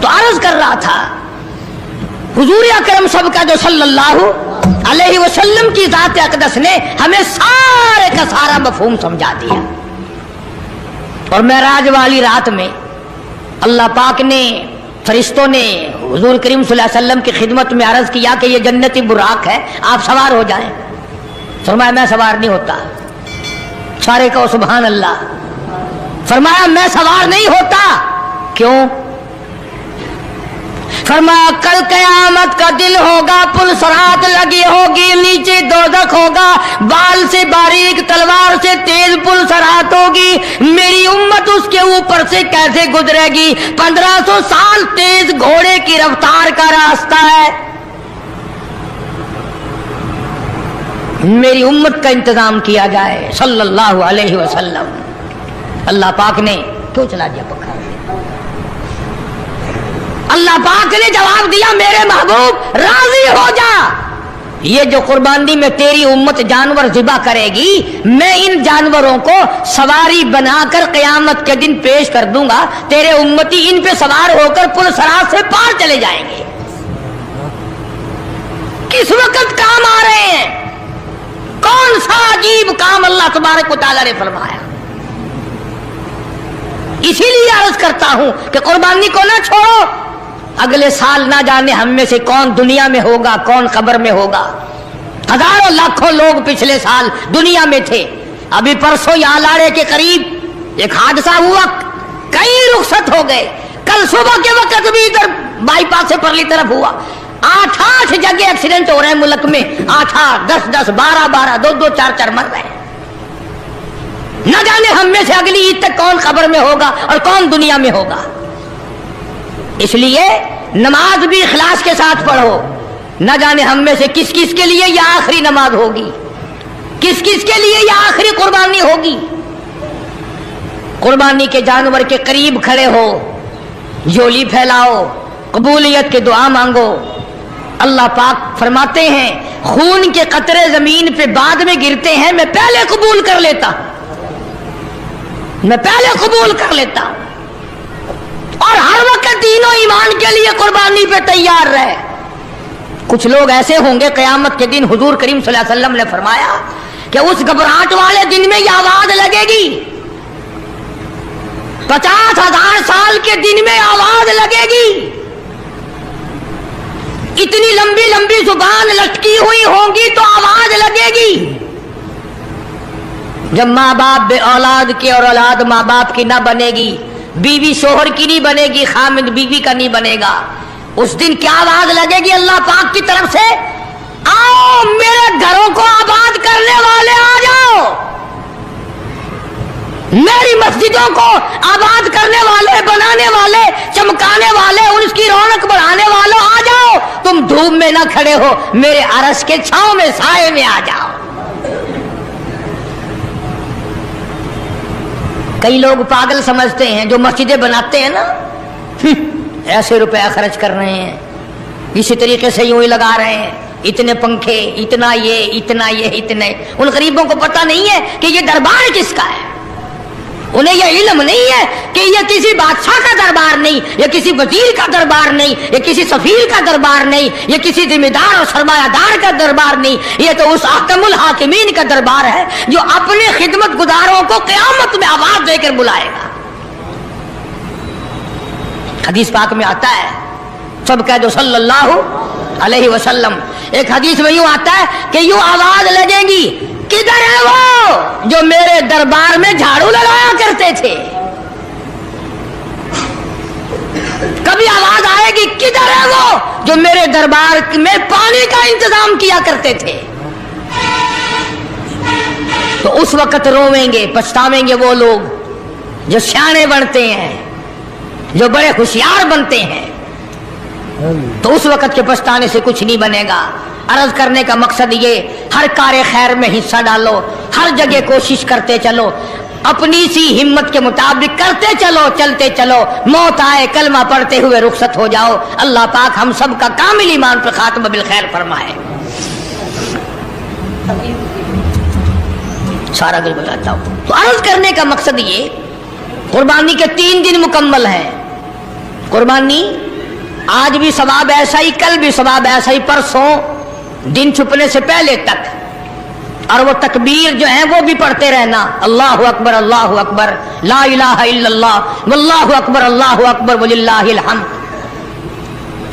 Speaker 1: तो अर्ज कर रहा था हुजूर अकरम सबका जो सल्लल्लाहु अलैहि वसल्लम की ज़ात अक़दस ने हमें सारे का सारा मफ़हूम समझा दिया। और मेराज वाली रात में अल्लाह पाक ने, फरिश्तों ने हुजूर करीम सल्लल्लाहु अलैहि वसल्लम की खिदमत में अर्ज किया कि ये जन्नती बुराक है, आप सवार हो जाएं। फरमाया मैं सवार नहीं होता। सारे कहो सुभान अल्लाह। फरमाया मैं सवार नहीं होता। क्यों? फरमाया कल कयामत का दिन होगा, पुल सरात लगी होगी, नीचे दोज़ख होगा, बाल से बारीक तलवार से तेज पुल सरात होगी, मेरी उम्मत उसके ऊपर से कैसे गुजरेगी? 1500 साल तेज घोड़े की रफ्तार का रास्ता है। मेरी उम्मत का इंतजाम किया जाए सल्लल्लाहु अलैहि वसल्लम। अल्लाह पाक ने क्यों चला दिया पक्का? अल्लाह पाक ने जवाब दिया मेरे महबूब राजी हो जा, ये जो कुर्बानी में तेरी उम्मत जानवर ज़िबा करेगी, मैं इन जानवरों को सवारी बनाकर क़यामत के दिन पेश कर दूंगा, तेरे उम्मती इन पे सवार होकर पुल सरात से पार चले जाएंगे। किस वक्त काम आ रहे हैं? कौन सा अजीब काम अल्लाह तबारक व तआला ने फरमाया। इसीलिए अर्ज करता हूं कि कुर्बानी को ना छोड़ो। अगले साल ना जाने हम में से कौन दुनिया में होगा, कौन कब्र में होगा। हजारों लाखों लोग पिछले साल दुनिया में थे। अभी परसों यालाड़े के करीब एक हादसा हुआ, कई रुखसत हो गए। कल सुबह के वक्त भी इधर बाईपास से परली तरफ हुआ। 8 जगह एक्सीडेंट हो रहे हैं मुल्क में। 8, 10, 12, 2, 4 मर रहे हैं। न जाने हम में से अगली ईद तक कौन कब्र में होगा और कौन दुनिया में होगा। इसलिए नमाज भी इखलास के साथ पढ़ो। न जाने हम में से किस किस के लिए यह आखिरी नमाज होगी, किस किस के लिए यह आखिरी कुर्बानी होगी। कुर्बानी के जानवर के करीब खड़े हो, झोली फैलाओ, कबूलियत की दुआ मांगो। अल्लाह पाक फरमाते हैं खून के कतरे जमीन पे बाद में गिरते हैं, मैं पहले कबूल कर लेता, मैं पहले कबूल कर लेता। और हर वक्त तीनों ईमान के लिए कुर्बानी पे तैयार रहे। कुछ लोग ऐसे होंगे क़यामत के दिन, हुजूर करीम सल्लल्लाहु अलैहि वसल्लम ने फरमाया कि उस घबराहट वाले दिन में यह आवाज लगेगी, 50,000 साल के दिन में आवाज लगेगी। इतनी लंबी लंबी जुबान लटकी हुई होंगी तो आवाज लगेगी। जब माँ बाप बे औलाद के और औलाद माँ बाप की ना बनेगी, बीवी शोहर की नहीं बनेगी, खामिद बीवी का नहीं बनेगा, उस दिन क्या आवाज लगेगी अल्लाह पाक की तरफ से? आओ मेरे घरों को आबाद करने वाले आ जाओ, मेरी मस्जिदों को आबाद करने वाले, बनाने वाले, चमकाने वाले, उसकी रौनक बढ़ाने वालों आ जाओ। तुम धूप में ना खड़े हो, मेरे अरश के छांव में, साए में आ जाओ। कई लोग पागल समझते हैं जो मस्जिदें बनाते हैं ना, ऐसे रुपया खर्च कर रहे हैं, इसी तरीके से यूं ही लगा रहे हैं, इतने पंखे, इतना ये, इतना ये, इतने। उन गरीबों को पता नहीं है कि ये दरबार किसका है। उन्हें यह इल्म नहीं है कि यह किसी बादशाह का दरबार नहीं, यह किसी वजीर का दरबार नहीं, यह किसी सफीर का दरबार नहीं, यह किसी जिम्मेदार और सरमायादार का दरबार नहीं, यह तो उस अहकमुल हाकिमीन का दरबार है जो अपने खिदमत गुजारों को क़यामत में आवाज देकर बुलाएगा। हदीस पाक में आता है, सब कह दो सल्लल्लाहु अलैहि वसल्लम। एक हदीस में यूं आता है कि यूं आवाज लगेगी, किधर है वो जो मेरे दरबार में झाड़ू लगाया करते थे। कभी आवाज आएगी, किधर है वो जो मेरे दरबार में पानी का इंतजाम किया करते थे। तो उस वक्त रोवेंगे, पछतावेंगे वो लोग जो सियाने बनते हैं, जो बड़े होशियार बनते हैं। तो उस वक्त के पछताने से कुछ नहीं बनेगा। अर्ज करने का मकसद ये, हर कार्य खैर में हिस्सा डालो, हर जगह कोशिश करते चलो, अपनी सी हिम्मत के मुताबिक करते चलो, चलते चलो, मौत आए कलमा पढ़ते हुए रुखसत हो जाओ। अल्लाह पाक हम सब का कामिल ईमान पर खात्मा बिल खैर फरमाए। सारा कुछ बताता हूं। तो अर्ज करने का मकसद ये, कुर्बानी के 3 दिन मुकम्मल हैं। कुर्बानी आज भी सवाब ऐसा ही, कल भी सवाब ऐसा ही, परसों दिन छुपने से पहले तक। और वो तकबीर जो है वो भी पढ़ते रहना, अल्लाहु अकबर, अल्लाहु अकबर, ला इलाहा इल्लल्लाह, वल्लाहु अकबर, अल्लाहु अकबर, वलिल्लाहिल हम्द।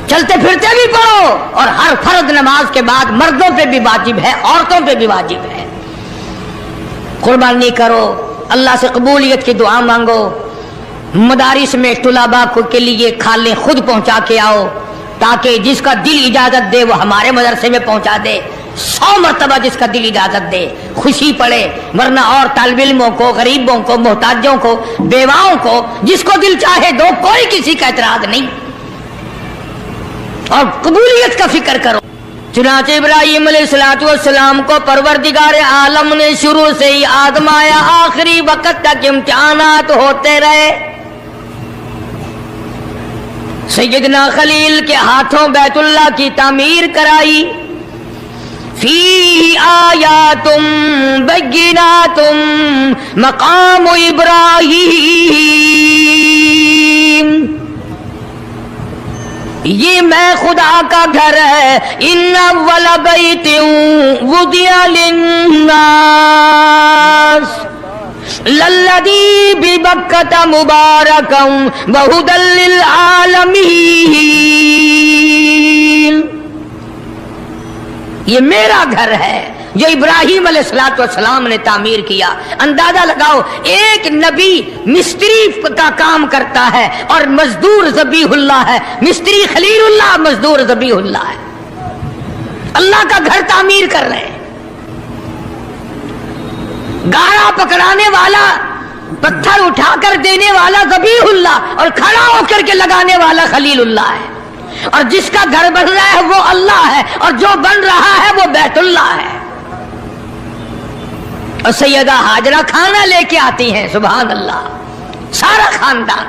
Speaker 1: चलते फिरते भी पढ़ो। और हर फर्ज नमाज के बाद मर्दों पे भी वाजिब है, औरतों पे भी वाजिब है। कुर्बानी करो, अल्लाह से कबूलियत की दुआ मांगो, मदारिस में तुलाबा को के लिए खाले खुद पहुंचा के आओ, ताकि जिसका दिल इजाजत दे वो हमारे मदरसे में पहुंचा दे। 100 मरतबा जिसका दिल इजाजत दे, खुशी पड़े। वरना और तालिब इल्मों को, गरीबों को, मोहताजों को, बेवाओं को जिसको दिल चाहे दो, कोई किसी का एतराज नहीं। और कबूलियत का फिक्र करो। चुनाचे इब्राहिम अलैहिस्सलाम को परवरदिगार आलम ने शुरू से ही आजमाया, आखिरी वक्त तक इम्तिहानात होते रहे। सैयदना खलील के हाथों बैतुल्लाह की तामीर कराई। फी आयातुम बय्यिनातुम मकाम इब्राहीम, ये मैं खुदा का घर है। इन्ना अव्वला बैतिन वुदिया लिन्नास लल्लज़ी बिबक्कता मुबारकम व हुदल लिल आलमीन, ये मेरा घर है जो इब्राहिम अलैहिस्सलाम ने तामीर किया। अंदाजा लगाओ, एक नबी मिस्त्री का काम करता है और मजदूर ज़बीहुल्लाह है। मिस्त्री खलीलुल्लाह, मजदूर ज़बीहुल्लाह है। अल्लाह का घर तामीर कर रहे हैं। गारा पकड़ाने वाला, पत्थर उठाकर देने वाला ज़बीहुल्लाह और खड़ा होकर के लगाने वाला खलीलुल्लाह है। और जिसका घर बन रहा है वो अल्लाह है, और जो बन रहा है वो बैतुल्लाह है। और सैयदा हाजरा खाना लेके आती हैं, सुभान अल्लाह, सारा खानदान।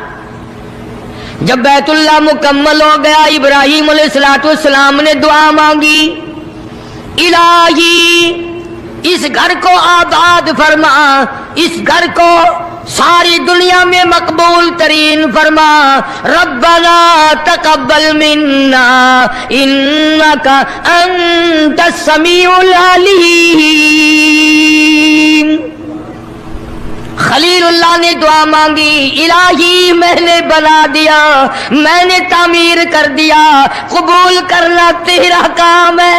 Speaker 1: जब बैतुल्लाह मुकम्मल हो गया, इब्राहिम अलैहिस्सलाम ने दुआ मांगी, इलाही इस घर को आबाद फरमा, इस घर को सारी दुनिया में मकबूल तरीन फरमा। रब्बना तकब्बल मिन्ना इन्नका अंतस समीउल अलीम। खलीलुल्लाह ने दुआ मांगी, इलाही मैंने बना दिया, मैंने तामीर कर दिया, कबूल करना तेरा काम है।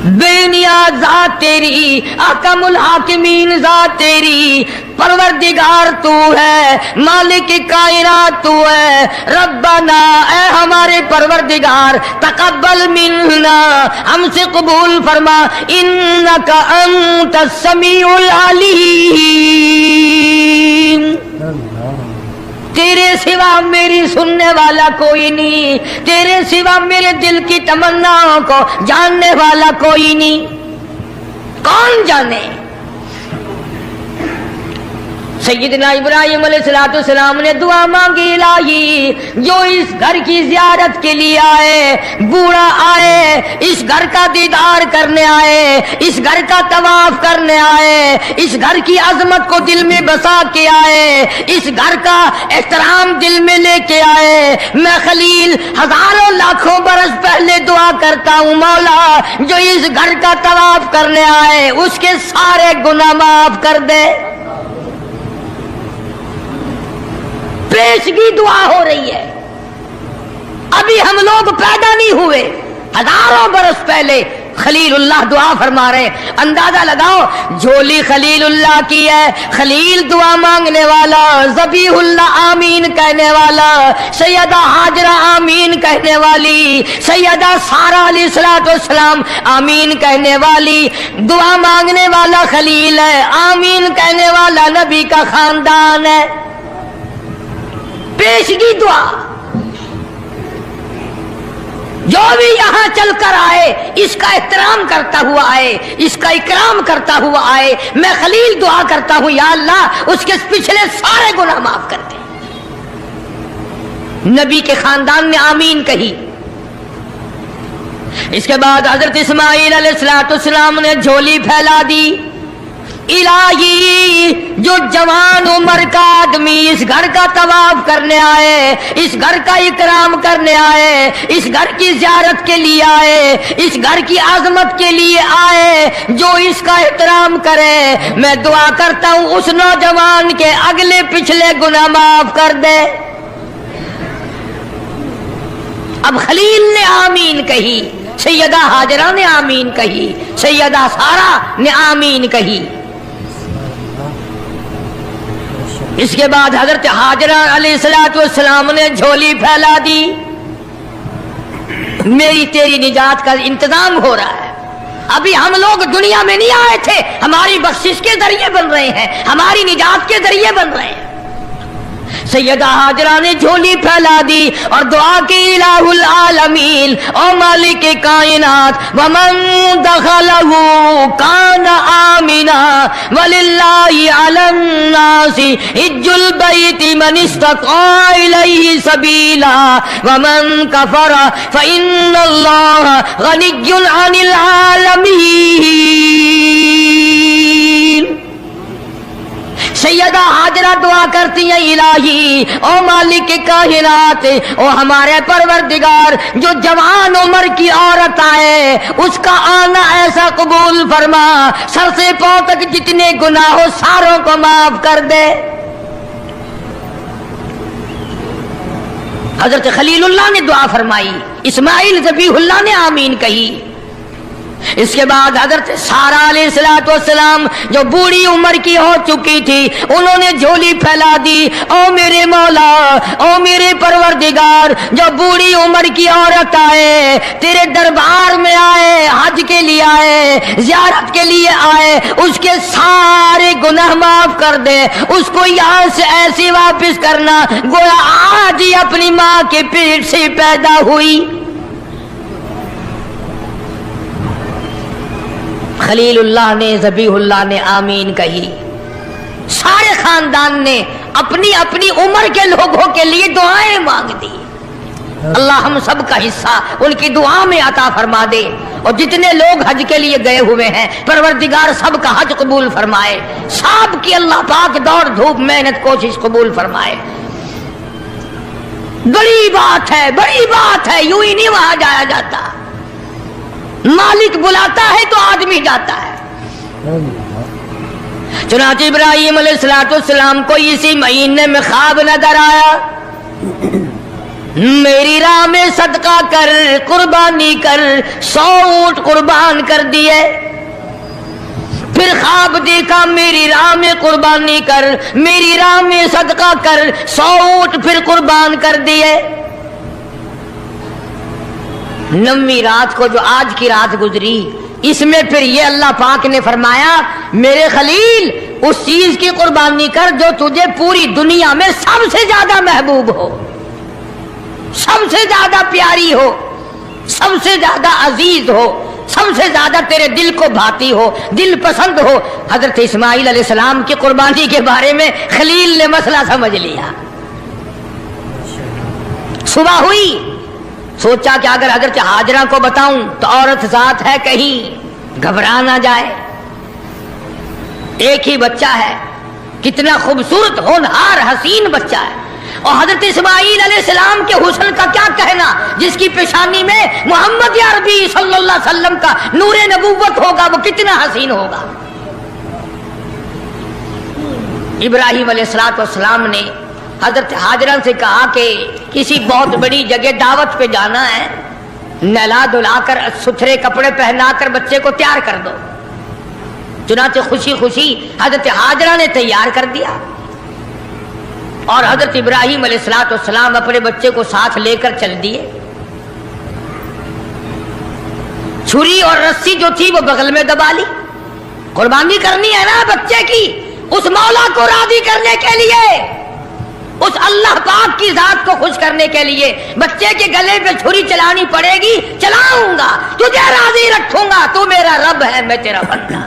Speaker 1: बेनियाज ज़ात तेरी, अहकमुल हाकिमीन ज़ात तेरी, परवरदिगार तू है, मालिक कायनात तू है। रब्बना, ऐ हमारे परवरदिगार, तकब्बल मिन्ना, हमसे कबूल फरमा, इन्नका अंतस समीउल अलीम, तेरे सिवा मेरी सुनने वाला कोई नहीं, तेरे सिवा मेरे दिल की तमन्नाओं को जानने वाला कोई नहीं। कौन जाने? सैयदना इब्राहिम अलैहिस्सलाम ने दुआ मांगी, इलाही जो इस घर की ज़ियारत के लिए आए, बूढ़ा आए, इस घर का दीदार करने आए, इस घर का तवाफ करने आए, इस घर की अजमत को दिल में बसा के आए, इस घर का एहतराम दिल में लेके आए, मैं खलील हजारों लाखों बरस पहले दुआ करता हूँ, मौला जो इस घर का तवाफ करने आए उसके सारे गुनाह माफ कर दे। पेशगी दुआ हो रही है। अभी हम लोग पैदा नहीं हुए, हजारों बरस पहले खलीलुल्लाह दुआ फरमा रहे। अंदाजा लगाओ, झोली खलीलुल्लाह की है, खलील दुआ मांगने वाला, ज़बीहुल्लाह आमीन कहने वाला, सैयदा हाजरा आमीन कहने वाली, सैयदा सारा अलैहिस्सलाम आमीन कहने वाली। दुआ मांगने वाला खलील है, आमीन कहने वाला नबी का खानदान है। पेशगी दुआ, जो भी यहां चलकर आए इसका एहतराम करता हुआ आए, इसका इकराम करता हुआ आए। मैं खलील दुआ करता हूं, या अल्लाह उसके पिछले सारे गुनाह माफ कर दे। नबी के खानदान ने आमीन कही। इसके बाद हजरत इस्माइल अलैहिस्सलाम ने झोली फैला दी, इलाही जो जवान उम्र का आदमी इस घर का तवाफ करने आए, इस घर का इकराम करने आए, इस घर की ज़ियारत के लिए आए, इस घर की आज़मत के लिए आए, जो इसका एहतराम करे, मैं दुआ करता हूं उस नौजवान के अगले पिछले गुनाह माफ कर दे। अब खलील ने आमीन कही, सैयदा हाजरा ने आमीन कही, सैयदा सारा ने आमीन कही। इसके बाद हजरत हाजरा अलैहिस्सलाम ने झोली फैला दी, मेरी तेरी निजात का इंतजाम हो रहा है। अभी हम लोग दुनिया में नहीं आए थे, हमारी बख्शिश के जरिए बन रहे हैं, हमारी निजात के जरिए बन रहे हैं। सैयदा हाजरा ने झोली फैला दी और दुआ की, इलाहुल आलमीन, ओ मालिक कायनात, वमन दखलहु कान आमिना वलिल्लाहि अलन नासी हिज्जुल बैति मन इस्तता इलैहि सबीला वमन कफरा फइन्नल्लाह गनिय्युन अनिल आलमीन। सैयदा हाजरा दुआ करती हैं, इलाही, ओ मालिक कायनात, ओ हमारे परवरदिगार, जो जवान उम्र की औरत आए उसका आना ऐसा कबूल फरमा, सर से पांव तक जितने गुनाह हो सारों को माफ कर दे। हजरत खलीलुल्लाह ने दुआ फरमाई, इस्माइल ज़बीहुल्लाह ने आमीन कही। इसके बाद हजरत सारा अलैहिस्सलाम जो बूढ़ी उम्र की हो चुकी थी, उन्होंने झोली फैला दी, ओ मेरे मौला, ओ मेरे परवरदिगार, जो बूढ़ी उम्र की औरत आए, तेरे दरबार में आए, हज के लिए आए, ज़ियारत के लिए आए, उसके सारे गुनाह माफ कर दे, उसको यहाँ से ऐसे वापस करना गोया आज ही अपनी माँ के पेट से पैदा हुई। खलीलुल्लाह ने, ज़बीहुल्लाह ने आमीन कही। सारे खानदान ने अपनी अपनी उम्र के लोगों के लिए दुआएं मांग दी। अल्लाह हम सब का हिस्सा उनकी दुआ में अता फरमा दे, और जितने लोग हज के लिए गए हुए हैं परवरदिगार सब का हज कबूल फरमाए, सब की अल्लाह पाक दौड़ धूप मेहनत कोशिश कबूल फरमाए। बड़ी बात है, बड़ी बात है, यूं ही नहीं वहां जाया जाता, मालिक बुलाता है तो आदमी जाता है। चुनांचे इब्राहीम अलैहिस्सलाम को इसी महीने में ख्वाब नजर आया, मेरी राह में सदका कर, कुर्बानी कर, 100 ऊंट कुर्बान कर दिए। फिर ख्वाब देखा, मेरी राह में कुर्बानी कर, मेरी राह में सदका कर, 100 ऊंट फिर कुर्बान कर दिए। 9वीं रात को जो आज की रात गुजरी, इसमें फिर ये अल्लाह पाक ने फरमाया, मेरे खलील उस चीज की कुर्बानी कर जो तुझे पूरी दुनिया में सबसे ज्यादा महबूब हो, सबसे ज्यादा प्यारी हो, सबसे ज्यादा अजीज हो, सबसे ज्यादा तेरे दिल को भाती हो, दिल पसंद हो। हजरत इस्माइल अलैहिस्सलाम की कुर्बानी के बारे में खलील ने मसला समझ लिया। सुबह हुई, सोचा कि अगर हजरत हाजरा को बताऊं तो औरत साथ है, कहीं घबरा ना जाए, एक ही बच्चा है, कितना खूबसूरत होनहार हसीन बच्चा है, और हजरत इस्माइल अलैहिस्सलाम के हुस्न का क्या कहना, जिसकी पेशानी में मोहम्मद अरबी सल्लल्लाहु अलैहि वसल्लम का नूरे नबूवत होगा, वो कितना हसीन होगा। इब्राहीम अलैहिस्सलाम ने हजरत हाजरा से कहा कि किसी बहुत बड़ी जगह दावत पे जाना है, नहला धुलाकर सुथरे कपड़े पहनाकर बच्चे को तैयार कर दो। चुनांचे खुशी खुशी हजरत हाजरा ने तैयार कर दिया, और हजरत इब्राहीम अलैहिस्सलाम अपने बच्चे को साथ लेकर चल दिए। छुरी और रस्सी जो थी वो बगल में दबा ली, कुर्बानी करनी है ना बच्चे की, उस मौला को राजी करने के लिए, उस अल्लाह पाक की जात को खुश करने के लिए बच्चे के गले पे छुरी चलानी पड़ेगी। चलाऊंगा, तुझे राजी रखूंगा, तू मेरा रब है, मैं तेरा बंदा।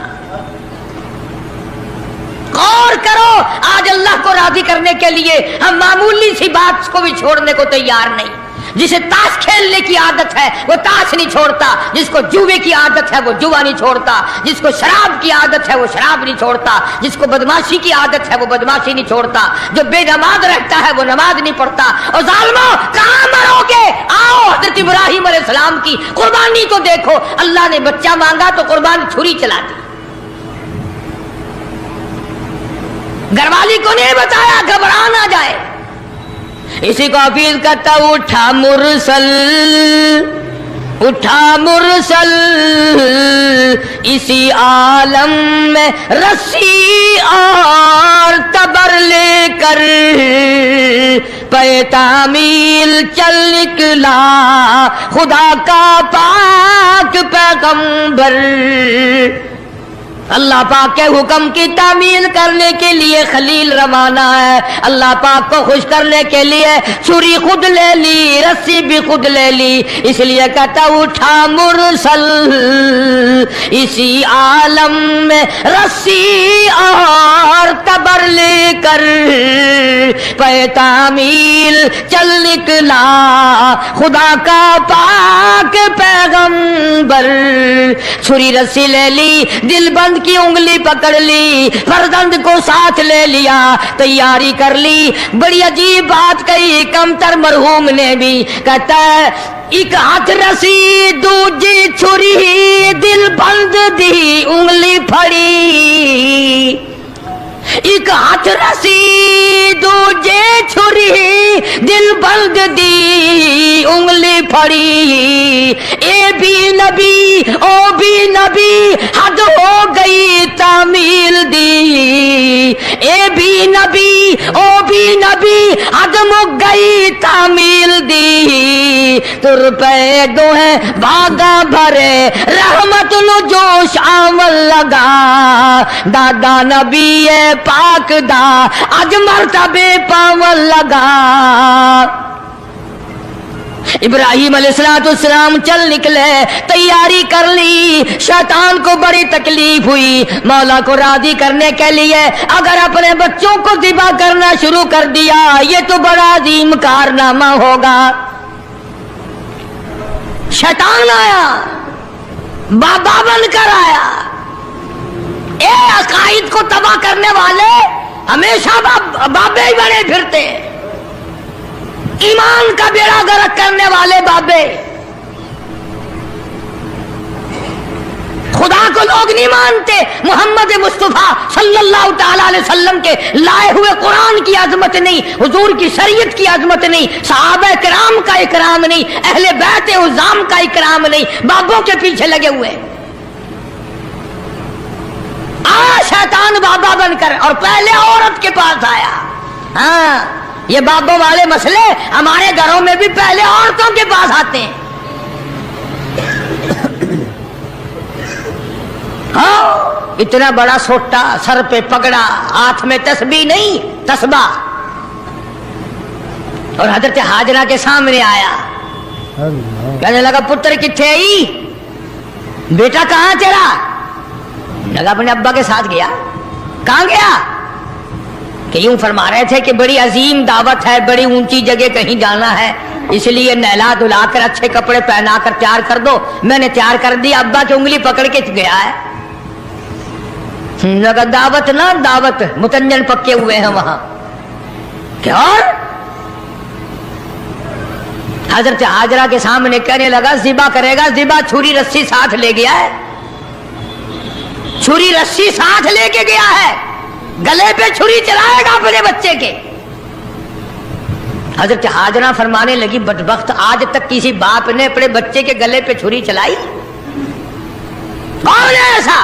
Speaker 1: गौर करो, आज अल्लाह को राजी करने के लिए हम मामूली सी बात को भी छोड़ने को तैयार नहीं। जिसे ताश खेलने की आदत है वो ताश नहीं छोड़ता, जिसको जुए की आदत है वो जुआ नहीं छोड़ता, जिसको शराब की आदत है वो शराब नहीं छोड़ता, जिसको बदमाशी की आदत है वो बदमाशी नहीं छोड़ता, जो बेनमाज रहता है वो नमाज नहीं पढ़ता। और जालिमों, कहां मरोगे? आओ हजरत इब्राहीम अलैहिस्सलाम की कुर्बानी को देखो। अल्लाह ने बच्चा मांगा तो कुर्बानी छुरी चला दी। घरवाली को नहीं बताया, घबरा ना जाए। इसी को हफीज कहता, उठा मुरसल اٹھا مرسل اسی عالم میں رسی اور تبر لے کر پے تعمیل چل نکلا خدا کا پاک پیغمبر۔ اللہ پاک کے حکم کی تعمیل کرنے کے لیے خلیل روانہ ہے، اللہ پاک کو خوش کرنے کے لیے چھری خود لے لی، رسی بھی خود لے لی، اس لیے کہتا اٹھا مرسل اسی عالم میں رسی اور تبر لے کر پے تعمیل چل نکلا خدا کا پاک پیغمبر۔ چھری رسی لے لی، دل بند کی انگلی پکڑ لی، فرزند کو ساتھ لے لیا، تیاری کر لی۔ بڑی عجیب بات کہی کمتر مرحوم نے بھی، کہتا ہے ایک ہاتھ رسی دوجی چھری دل بند دی انگلی پھڑی، ایک ہاتھ رسی دوجے چھری دل بند دی انگلی پھڑی۔ اے بھی نبی او بھی نبی حد ہو گئی تعمیل دی، اے بھی نبی او بھی نبی حد مک گئی تعمیل دی۔ تر پہ دو ہے باغا بھرے رحمت نو جوش آمل لگا، دادا نبی پاک دا اج مرتبے پاون لگا۔ ابراہیم علیہ السلام چل نکلے، تیاری کر لی، شیطان کو بڑی تکلیف ہوئی، مولا کو راضی کرنے کے لیے اگر اپنے بچوں کو ذبح کرنا شروع کر دیا یہ تو بڑا عظیم کارنامہ ہوگا۔ شیطان آیا، بابا بن کر آیا، اے عقائد کو تباہ کرنے والے ہمیشہ بابے ہی بنے پھرتے، ایمان کا بیڑا غرق کرنے والے بابے۔ خدا کو لوگ نہیں مانتے، محمد مصطفیٰ صلی اللہ تعالی علیہ وسلم کے لائے ہوئے قرآن کی عظمت نہیں، حضور کی شریعت کی عظمت نہیں، صحابہ کرام کا اکرام نہیں، اہل بیت عظام کا اکرام نہیں، بابوں کے پیچھے لگے ہوئے۔ شیطان بابا بن کر اور پہلے عورت کے پاس آیا۔ ہاں یہ بابوں والے مسئلے ہمارے گھروں میں بھی پہلے عورتوں کے پاس آتے ہیں۔ ہاں اتنا بڑا سوٹا سر پہ پگڑا، ہاتھ میں تسبیح نہیں تسبیح، اور حضرت ہاجرہ کے سامنے آیا، کہنے لگا پتر کتھے آئی، بیٹا کہاں تیرا؟ لگا اپنے ابا کے ساتھ گیا۔ کہاں گیا؟ کہ یوں فرما رہے تھے کہ بڑی عظیم دعوت ہے، بڑی اونچی جگہ کہیں جانا ہے، اس لیے نہلا دھلا کر اچھے کپڑے پہنا کر تیار کر دو۔ میں نے تیار کر دیا، ابا کی انگلی پکڑ کے گیا ہے۔ لگا دعوت نہ دعوت، متنجن پکے ہوئے ہیں وہاں۔ کیا؟ اور حضرت ہاجرہ کے سامنے کہنے لگا ذبح کرے گا، ذبح چھری رسی ساتھ لے گیا ہے، چھری رسی ساتھ لے کے گیا ہے، گلے پہ چھری چلائے گا اپنے بچے کے۔ حضرت ہاجرہ فرمانے لگی بدبخت، آج تک کسی باپ نے اپنے بچے کے گلے پہ چھری چلائی؟ کون ہے ایسا؟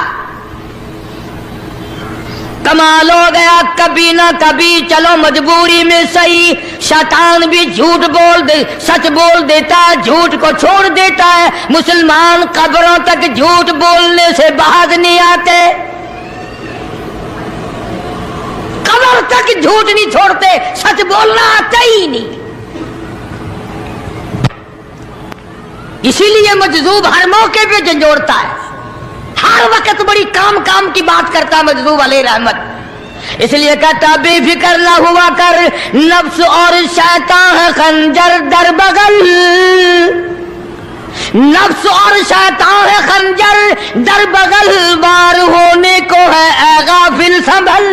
Speaker 1: کمال ہو گیا، کبھی نہ کبھی چلو مجبوری میں صحیح، شیطان بھی جھوٹ بول دے، سچ بول دیتا ہے، جھوٹ کو چھوڑ دیتا ہے۔ مسلمان قبروں تک جھوٹ بولنے سے باز نہیں آتے، قبر تک جھوٹ نہیں چھوڑتے، سچ بولنا آتا ہی نہیں۔ اسی لیے مجذوب ہر موقع پہ جھنجھوڑتا ہے، ہر وقت بڑی کام کی بات کرتا مجذوب علیہ رحمت۔ اس لیے کہتا بے فکر نہ ہوا کر، نفس اور شیطان ہے خنجر در بغل، نفس اور شیطان ہے خنجر در بغل، وار ہونے کو ہے اے غافل سنبھل،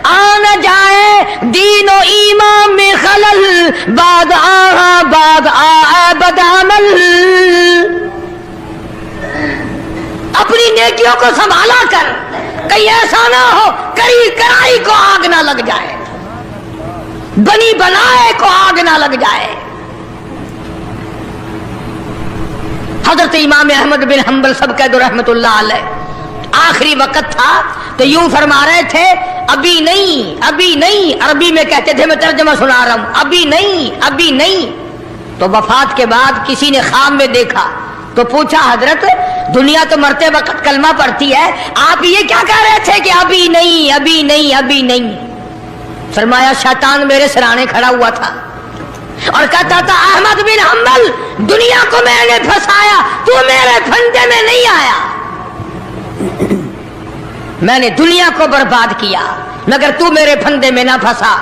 Speaker 1: آنا جائے دین و ایمان میں خلل، بعد آئے بدعمل۔ اپنی نیکیوں کو سنبھالا کر، کہیں ایسا نہ ہو کری کرائی کو آگ نہ لگ جائے، بنی بنائے کو آگ نہ لگ جائے۔ हजरत इमाम अहमद बिन हम्बल सब कह दो रहमतुल्लाह अलैह, आखिरी वक्त था तो यूं फरमा रहे थे, अभी नहीं अभी नहीं, अरबी में कहते थे, मैं तर्जमा सुना रहा हूं, अभी नहीं अभी नहीं। तो वफात के बाद किसी ने ख्वाब में देखा तो पूछा, हजरत दुनिया तो मरते वक्त कलमा पढ़ती है, आप ये क्या कह रहे थे कि अभी नहीं अभी नहीं अभी नहीं? फरमाया, शैतान मेरे सिराने खड़ा हुआ था और कहता था, अहमद बिन हम्बल दुनिया को मैंने फंसाया, तू मेरे फंदे में नहीं आया। मैंने दुनिया को बर्बाद किया मगर तू मेरे फंदे में ना फंसा।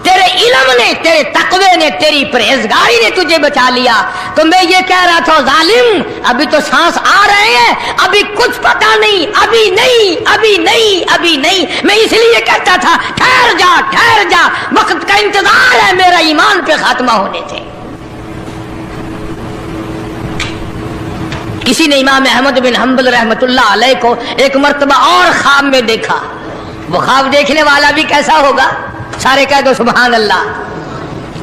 Speaker 1: तेरे इल्म ने, तेरे तकवे ने, तेरी परहेजगारी ने तुझे बचा लिया। तो मैं ये कह रहा था, जालिम अभी तो सांस आ रहे हैं, अभी कुछ पता नहीं, अभी नहीं अभी नहीं अभी नहीं। मैं इसलिए कहता था, ठहर जा, वक्त का इंतजार है मेरा ईमान पे खात्मा होने से। किसी ने इमाम अहमद बिन हम्बल रहमतुल्लाह अलैह को एक मर्तबा और ख्वाब में देखा। वो ख्वाब देखने वाला भी कैसा होगा? सारे कह दो सुभान अल्लाह।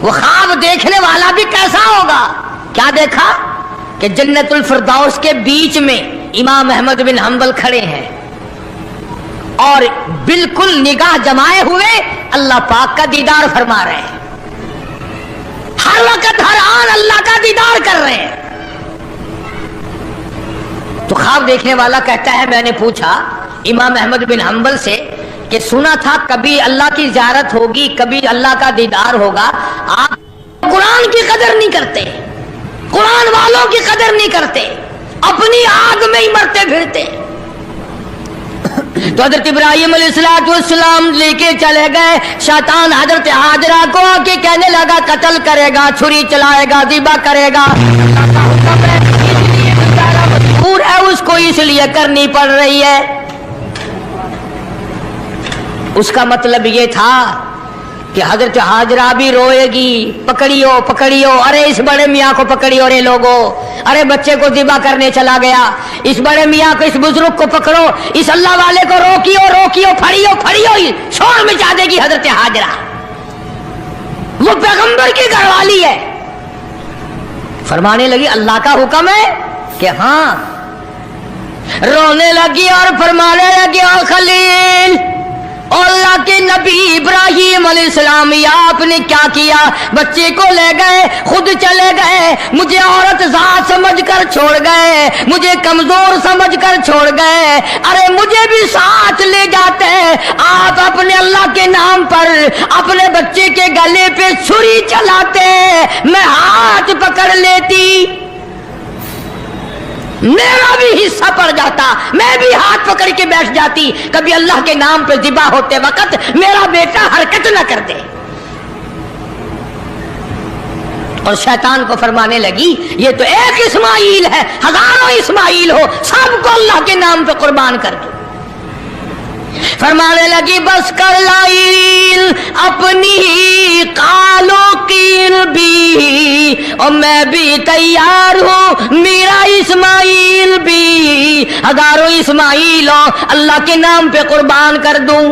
Speaker 1: वो ख्वाब देखने वाला भी कैसा होगा? क्या देखा कि जन्नतुल फिरदौस के बीच में इमाम अहमद बिन हम्बल खड़े हैं और बिल्कुल निगाह जमाए हुए अल्लाह पाक का दीदार फरमा रहे हैं। हर वक्त हर आन अल्लाह का दीदार कर रहे हैं। तो ख्वाब देखने वाला कहता है, मैंने पूछा इमाम अहमद बिन हम्बल से कि सुना था कभी अल्लाह की ज़ियारत होगी, कभी अल्लाह का दीदार होगा, आप कुरान की कदर नहीं करते, कुरान वालों की कदर नहीं करते, अपनी आग में ही मरते फिरते। तो हजरत इब्राहिम अलैहिस्सलाम लेके चले गए। शैतान हजरत हाजरा को आके कहने लगा, कत्ल करेगा, छुरी चलाएगा, ज़िबा करेगा, मजबूर है, उसको इसलिए करनी पड़ रही है। उसका मतलब ये था कि हजरत हाजरा भी रोएगी, पकड़ियो पकड़ियो, अरे इस बड़े मियाँ को पकड़ियो रे लोगो, अरे बच्चे को ज़िबा करने चला गया, इस बड़े मियाँ को, इस बुजुर्ग को पकड़ो, इस अल्लाह वाले को रोकियो रोकियो, फड़ियो फड़ियो, शोर मचा देगी हजरत हाजरा। वो पैगंबर की घरवाली है। फरमाने लगी, अल्लाह का हुक्म है कि हाँ। रोने लगी और फरमाने लगी, ओ खलील, अल्लाह के नबी इब्राहिम अलैहिस्सलाम, या आपने क्या किया? बच्चे को ले गए, खुद चले गए, मुझे औरत जात समझकर छोड़ गए, मुझे कमजोर समझकर छोड़ गए, अरे मुझे भी साथ ले जाते, आप अपने अल्लाह के नाम पर अपने बच्चे के गले पे छुरी चलाते, मैं हाथ पकड़ लेती, मेरा भी हिस्सा पड़ जाता, मैं भी हाथ पकड़ के बैठ जाती, कभी अल्लाह के नाम पे ज़िबा होते वक्त मेरा बेटा हरकत न कर दे। और शैतान को फरमाने लगी, ये तो एक इस्माइल है, हजारों इस्माइल हो, सबको अल्लाह के नाम पे कुर्बान कर दो। फरमाने लगी, बस कर लाइल अपनी कालो कील भी, और मैं भी तैयार हूं, मेरा इस्माइल भी, हजारों इस्माइल हो, अल्लाह के नाम पे कुर्बान कर दूं।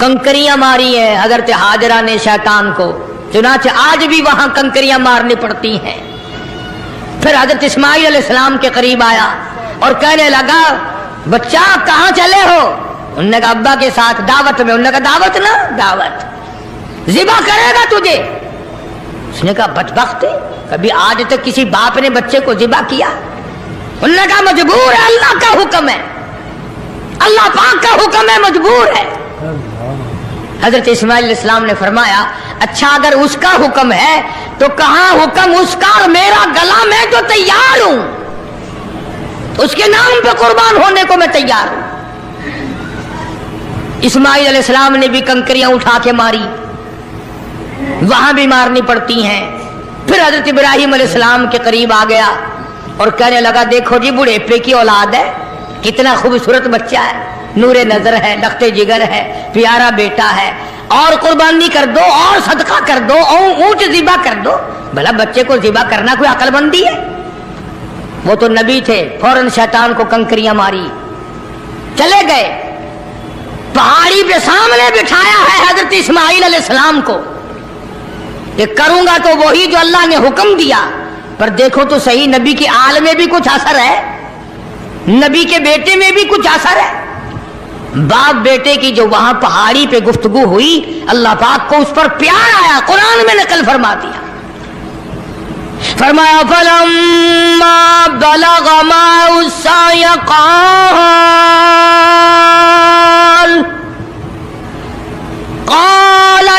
Speaker 1: कंकरियां मारी है हजरत हाजरा ने शैतान को, चुनाचे आज भी वहां कंकरियां मारनी पड़ती हैं। फिर हजरत इस्माइल अलैहिस्सलाम के करीब आया और कहने लगा, बच्चा कहां चले हो? उन्होंने कहा अब्बा के साथ दावत में। उन्होंने कहा दावत ना दावत, ज़िबा करेगा तुझे? उसने कहा बदबख्त, कभी आज तक किसी बाप ने बच्चे को ज़िबा किया? उन्होंने कहा मजबूर है, अल्लाह का हुक्म है, अल्लाह पाक का हुक्म है, मजबूर है। हजरत इस्माइल अलैहिस्सलाम ने फरमाया, अच्छा अगर उसका हुक्म है तो कहां हुक्म उसका और मेरा गला, मैं तो तैयार हूं, उसके नाम पे कुर्बान होने को मैं तैयार हूं। इस्माइल अलैहिस्सलाम ने भी कंकरियां उठा के मारी, वहां भी मारनी पड़ती हैं। फिर हजरत इब्राहिम अलैहिस्सलाम के करीब आ गया और कहने लगा, देखो जी बुढ़ेपे की औलाद है, कितना खूबसूरत बच्चा है, नूरे नजर है, लख्ते जिगर है, प्यारा बेटा है, और कुर्बानी कर दो और सदका कर दो और ऊंट ज़िबा कर दो। भला बच्चे को ज़िबा करना कोई अक्लमंदी है? वो तो नबी थे, फौरन शैतान को कंकरियां मारी, चले गए। पहाड़ी पे सामने बिठाया है हजरत इस्माइल अलैहिस्सलाम को, कि करूंगा तो वही जो अल्लाह ने हुक्म दिया। पर देखो तो सही, नबी के आल में भी कुछ असर है, नबी के बेटे में भी कुछ असर है। बाप बेटे की जो वहां पहाड़ी पे गुफ्तगू हुई, अल्लाह पाक को उस पर प्यार आया, कुरान में नकल फरमा दिया। फरमाया फलम्मा बलग माअ साय क़ाल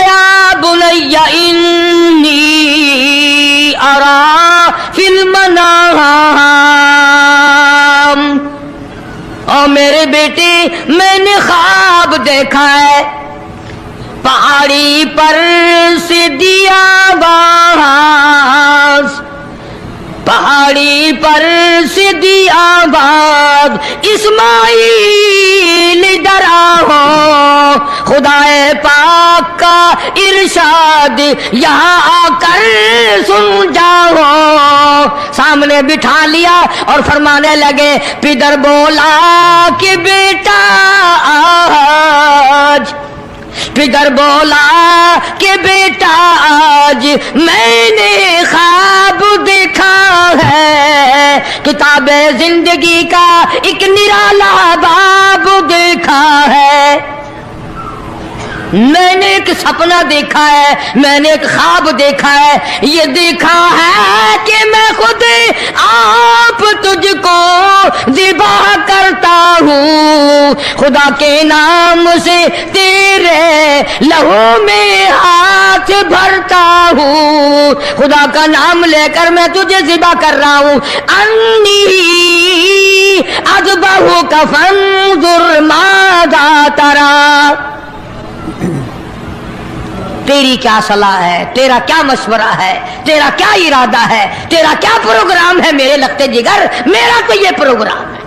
Speaker 1: या बुनय्या इन्नी अरा फिल मनाम, और मेरे बेटे मैंने ख्वाब देखा है, पहाड़ी पर से दिया आवाज, पहाड़ी पर से दिया आवाज, इस्माइल इधर आओ, खुदाए पाक का इरशाद यहाँ आकर सुन जाओ। सामने बिठा लिया और फरमाने लगे, पिदर बोला कि बेटा आज, पिदर बोला कि बेटा आज मैंने ख्वाब देखा है, किताबे जिंदगी का एक निराला बाब देखा है। मैंने एक सपना देखा है, मैंने एक ख्वाब देखा है, ये देखा है कि मैं खुद आप तुझको ज़िबा करता हूँ, खुदा के नाम से तेरे लहू में हाथ भरता हूँ, खुदा का नाम लेकर मैं तुझे ज़िबा कर रहा हूँ। अन्नी अज़बहु का फंजुर माज़ा तरा, तेरी क्या सलाह है, तेरा क्या मशवरा है, तेरा क्या इरादा है, तेरा क्या प्रोग्राम है मेरे लगते जिगर, मेरा तो ये प्रोग्राम है।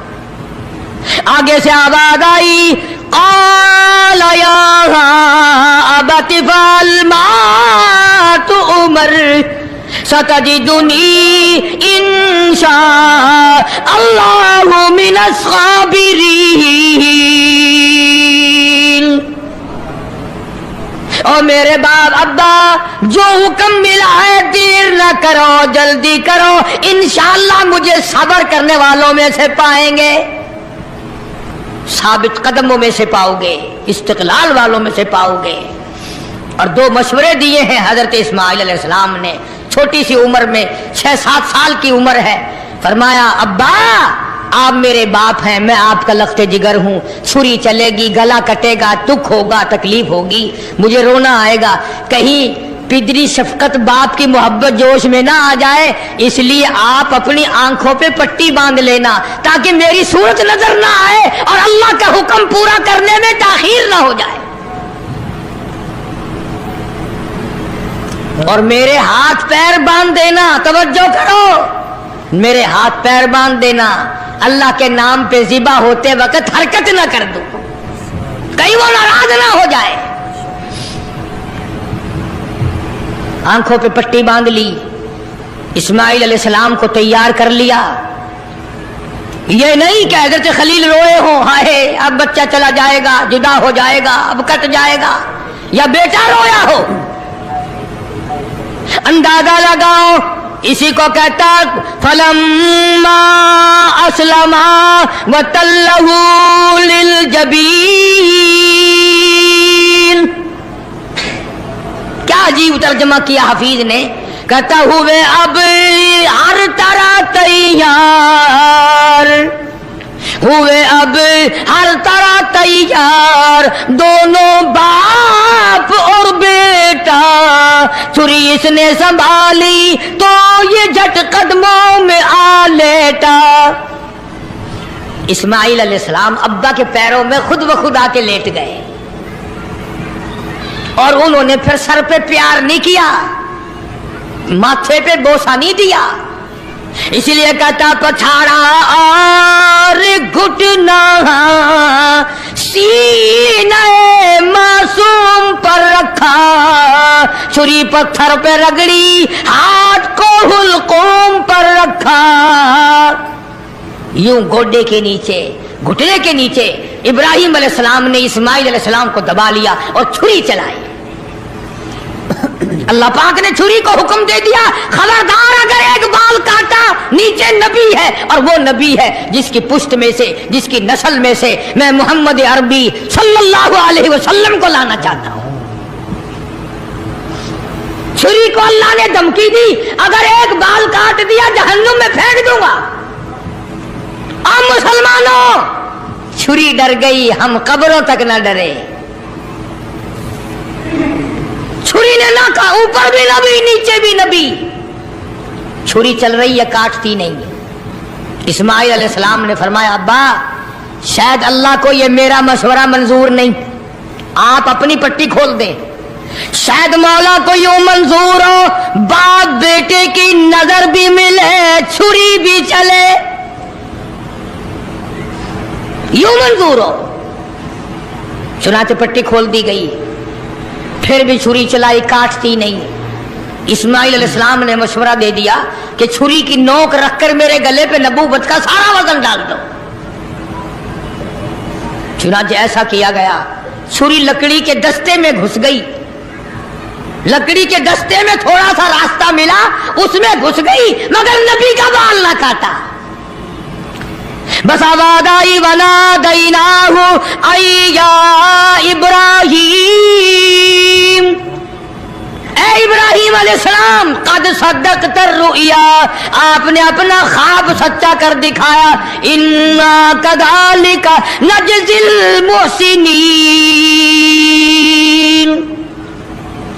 Speaker 1: आगे से आवाज आई, क़ाल या अबति फ़अल मा तु'मर सतजिदुनी इंशा अल्लाहु मिनस साबिरीन। और मेरे बाप अब्बा, जो हुक्म मिला है देर न करो, जल्दी करो, इंशाअल्लाह मुझे सब्र करने वालों में से पाएंगे, साबित कदमों में से पाओगे, इस्तिक़लाल वालों में से पाओगे। और दो मशवरे दिए हैं हजरत इस्माइल अलैहिस्सलाम ने, छोटी सी उम्र में, 6-7 साल की उम्र है। फरमाया, अब्बा आप मेरे बाप हैं, मैं आपका लख्ते जिगर हूँ, छुरी चलेगी, गला कटेगा, दुख होगा, तकलीफ होगी, मुझे रोना आएगा, कहीं पिदरी शफकत बाप की मोहब्बत जोश में ना आ जाए, इसलिए आप अपनी आंखों पे पट्टी बांध लेना ताकि मेरी सूरत नजर ना आए और अल्लाह का हुक्म पूरा करने में ताखीर ना हो जाए। और मेरे हाथ पैर बांध देना, तवज्जो करो, मेरे हाथ पैर बांध देना, अल्लाह के नाम पे ज़िबा होते वक्त हरकत ना कर दूं, कहीं वो नाराज ना हो जाए। आंखों पे पट्टी बांध ली, इस्माइल अलैहिस्सलाम को तैयार कर लिया। ये नहीं कि हज़रत खलील रोए हो, हाय अब बच्चा चला जाएगा, जुदा हो जाएगा, अब कट जाएगा, या बेटा रोया हो। अंदाजा लगाओ, इसी को कहता फलम्मा अस्लमा वतल्लहु लिलजबीन। क्या अजीब तर्जमा किया हाफिज ने, कहता हुए अब हर तरह तैयार, हुए अब हर तरह तैयार, दोनों बाप और बेटा, छुरी इसने संभाली तो ये झट कदमों में आ लेटा। इस्माइल अलैहिस्सलाम अब्बा के पैरों में खुद ब खुद आके लेट गए और उन्होंने फिर सर पे प्यार नहीं किया, माथे पे बोसा नहीं दिया, इसलिए कहता पछाड़ा और घुटना सीने मासूम पर रखा, छुरी पत्थर पे रगड़ी, हाथ को हुलकूम पर रखा। यूं गोडे के नीचे, घुटने के नीचे इब्राहिम अलैहिस्सलाम ने इस्माइल अलैहिस्सलाम को दबा लिया और छुरी चलाई। अल्लाह पाक ने छुरी को हुक्म दे दिया, खबरदार अगर एक बाल काटा, नीचे नबी है और वो नबी है जिसकी पुष्ट में से, जिसकी नस्ल में से मैं मोहम्मद अरबी सल्लल्लाहु अलैहि वसल्लम को लाना चाहता हूं। छुरी को अल्लाह ने धमकी दी, अगर एक बाल काट दिया जहन्नुम में फेंक दूंगा। अब मुसलमानों, छुरी डर गई, हम कब्रों तक न डरे। छुरी ने ना कहा, ऊपर भी नबी नीचे भी नबी, छुरी चल रही है, काटती नहीं है। इस्माइल अलैहिस्सलाम ने फरमाया, अब्बा शायद अल्लाह को ये मेरा मशवरा मंजूर नहीं, आप अपनी पट्टी खोल दें, शायद मौला को यूं मंजूर हो बाप बेटे की नजर भी मिले, छुरी भी चले, यूं मंजूर हो। चुनाचे पट्टी खोल दी गई, फिर भी छुरी चलाई, काटती नहीं। इस्माइल अलैहिस्सलाम ने मशवरा दे दिया कि छुरी की नोक रखकर मेरे गले पे नबूवत का सारा वजन डाल दो। चुनाचे ऐसा किया गया, छुरी लकड़ी के दस्ते में घुस गई, लकड़ी के दस्ते में थोड़ा सा रास्ता मिला, उसमें घुस गई, मगर नबी का बाल ना काटा। बस आवाज आई, वना दैनाहु अय्या इब्राहीम, ए इब्राहिम अलैहिस्सलाम, कद सद्दक़त रुया, आपने अपना ख्वाब सच्चा कर दिखाया। इन्ना कज़ालिका नजज़िल मुहसिनीन,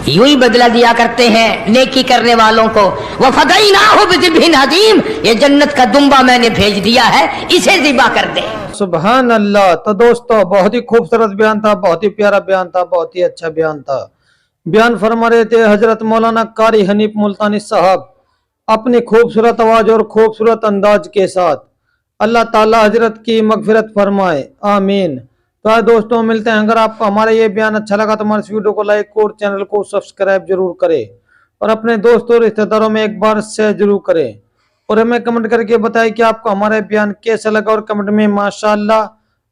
Speaker 1: यूं ही बदला दिया करते हैं नेकी करने वालों को। वफ़दैनाहु बिज़िब्हिन अज़ीम, ये जन्नत का दुम्बा मैंने भेज दिया है, इसे ज़िबा कर दे।
Speaker 2: सुभान अल्लाह। तो दोस्तों, बहुत ही खूबसूरत बयान था, बहुत ही प्यारा बयान था, बहुत ही अच्छा बयान था। बयान फरमा रहे थे हजरत मौलाना कारी हनीफ मुल्तानी साहब अपनी खूबसूरत आवाज और खूबसूरत अंदाज के साथ। अल्लाह ताला हजरत की मगफिरत फरमाए, आमीन। तो दोस्तों, मिलते हैं। अगर आपको हमारा ये बयान अच्छा लगा तो हमारे इस वीडियो को लाइक और चैनल को सब्सक्राइब जरूर करें और अपने दोस्तों और रिश्तेदारों में एक बार शेयर जरूर करें और हमें कमेंट करके बताएं कि आपको हमारा बयान कैसा लगा और कमेंट में माशाअल्लाह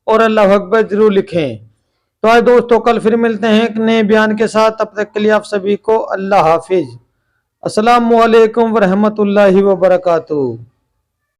Speaker 2: और अल्लाह अकबर जरूर लिखें। तो आज दोस्तों, कल फिर मिलते हैं एक नए बयान के साथ। तब तक के लिए आप सभी को अल्लाह हाफिज। अस्सलामु अलैकुम व रहमतुल्लाहि व बरकातुहू।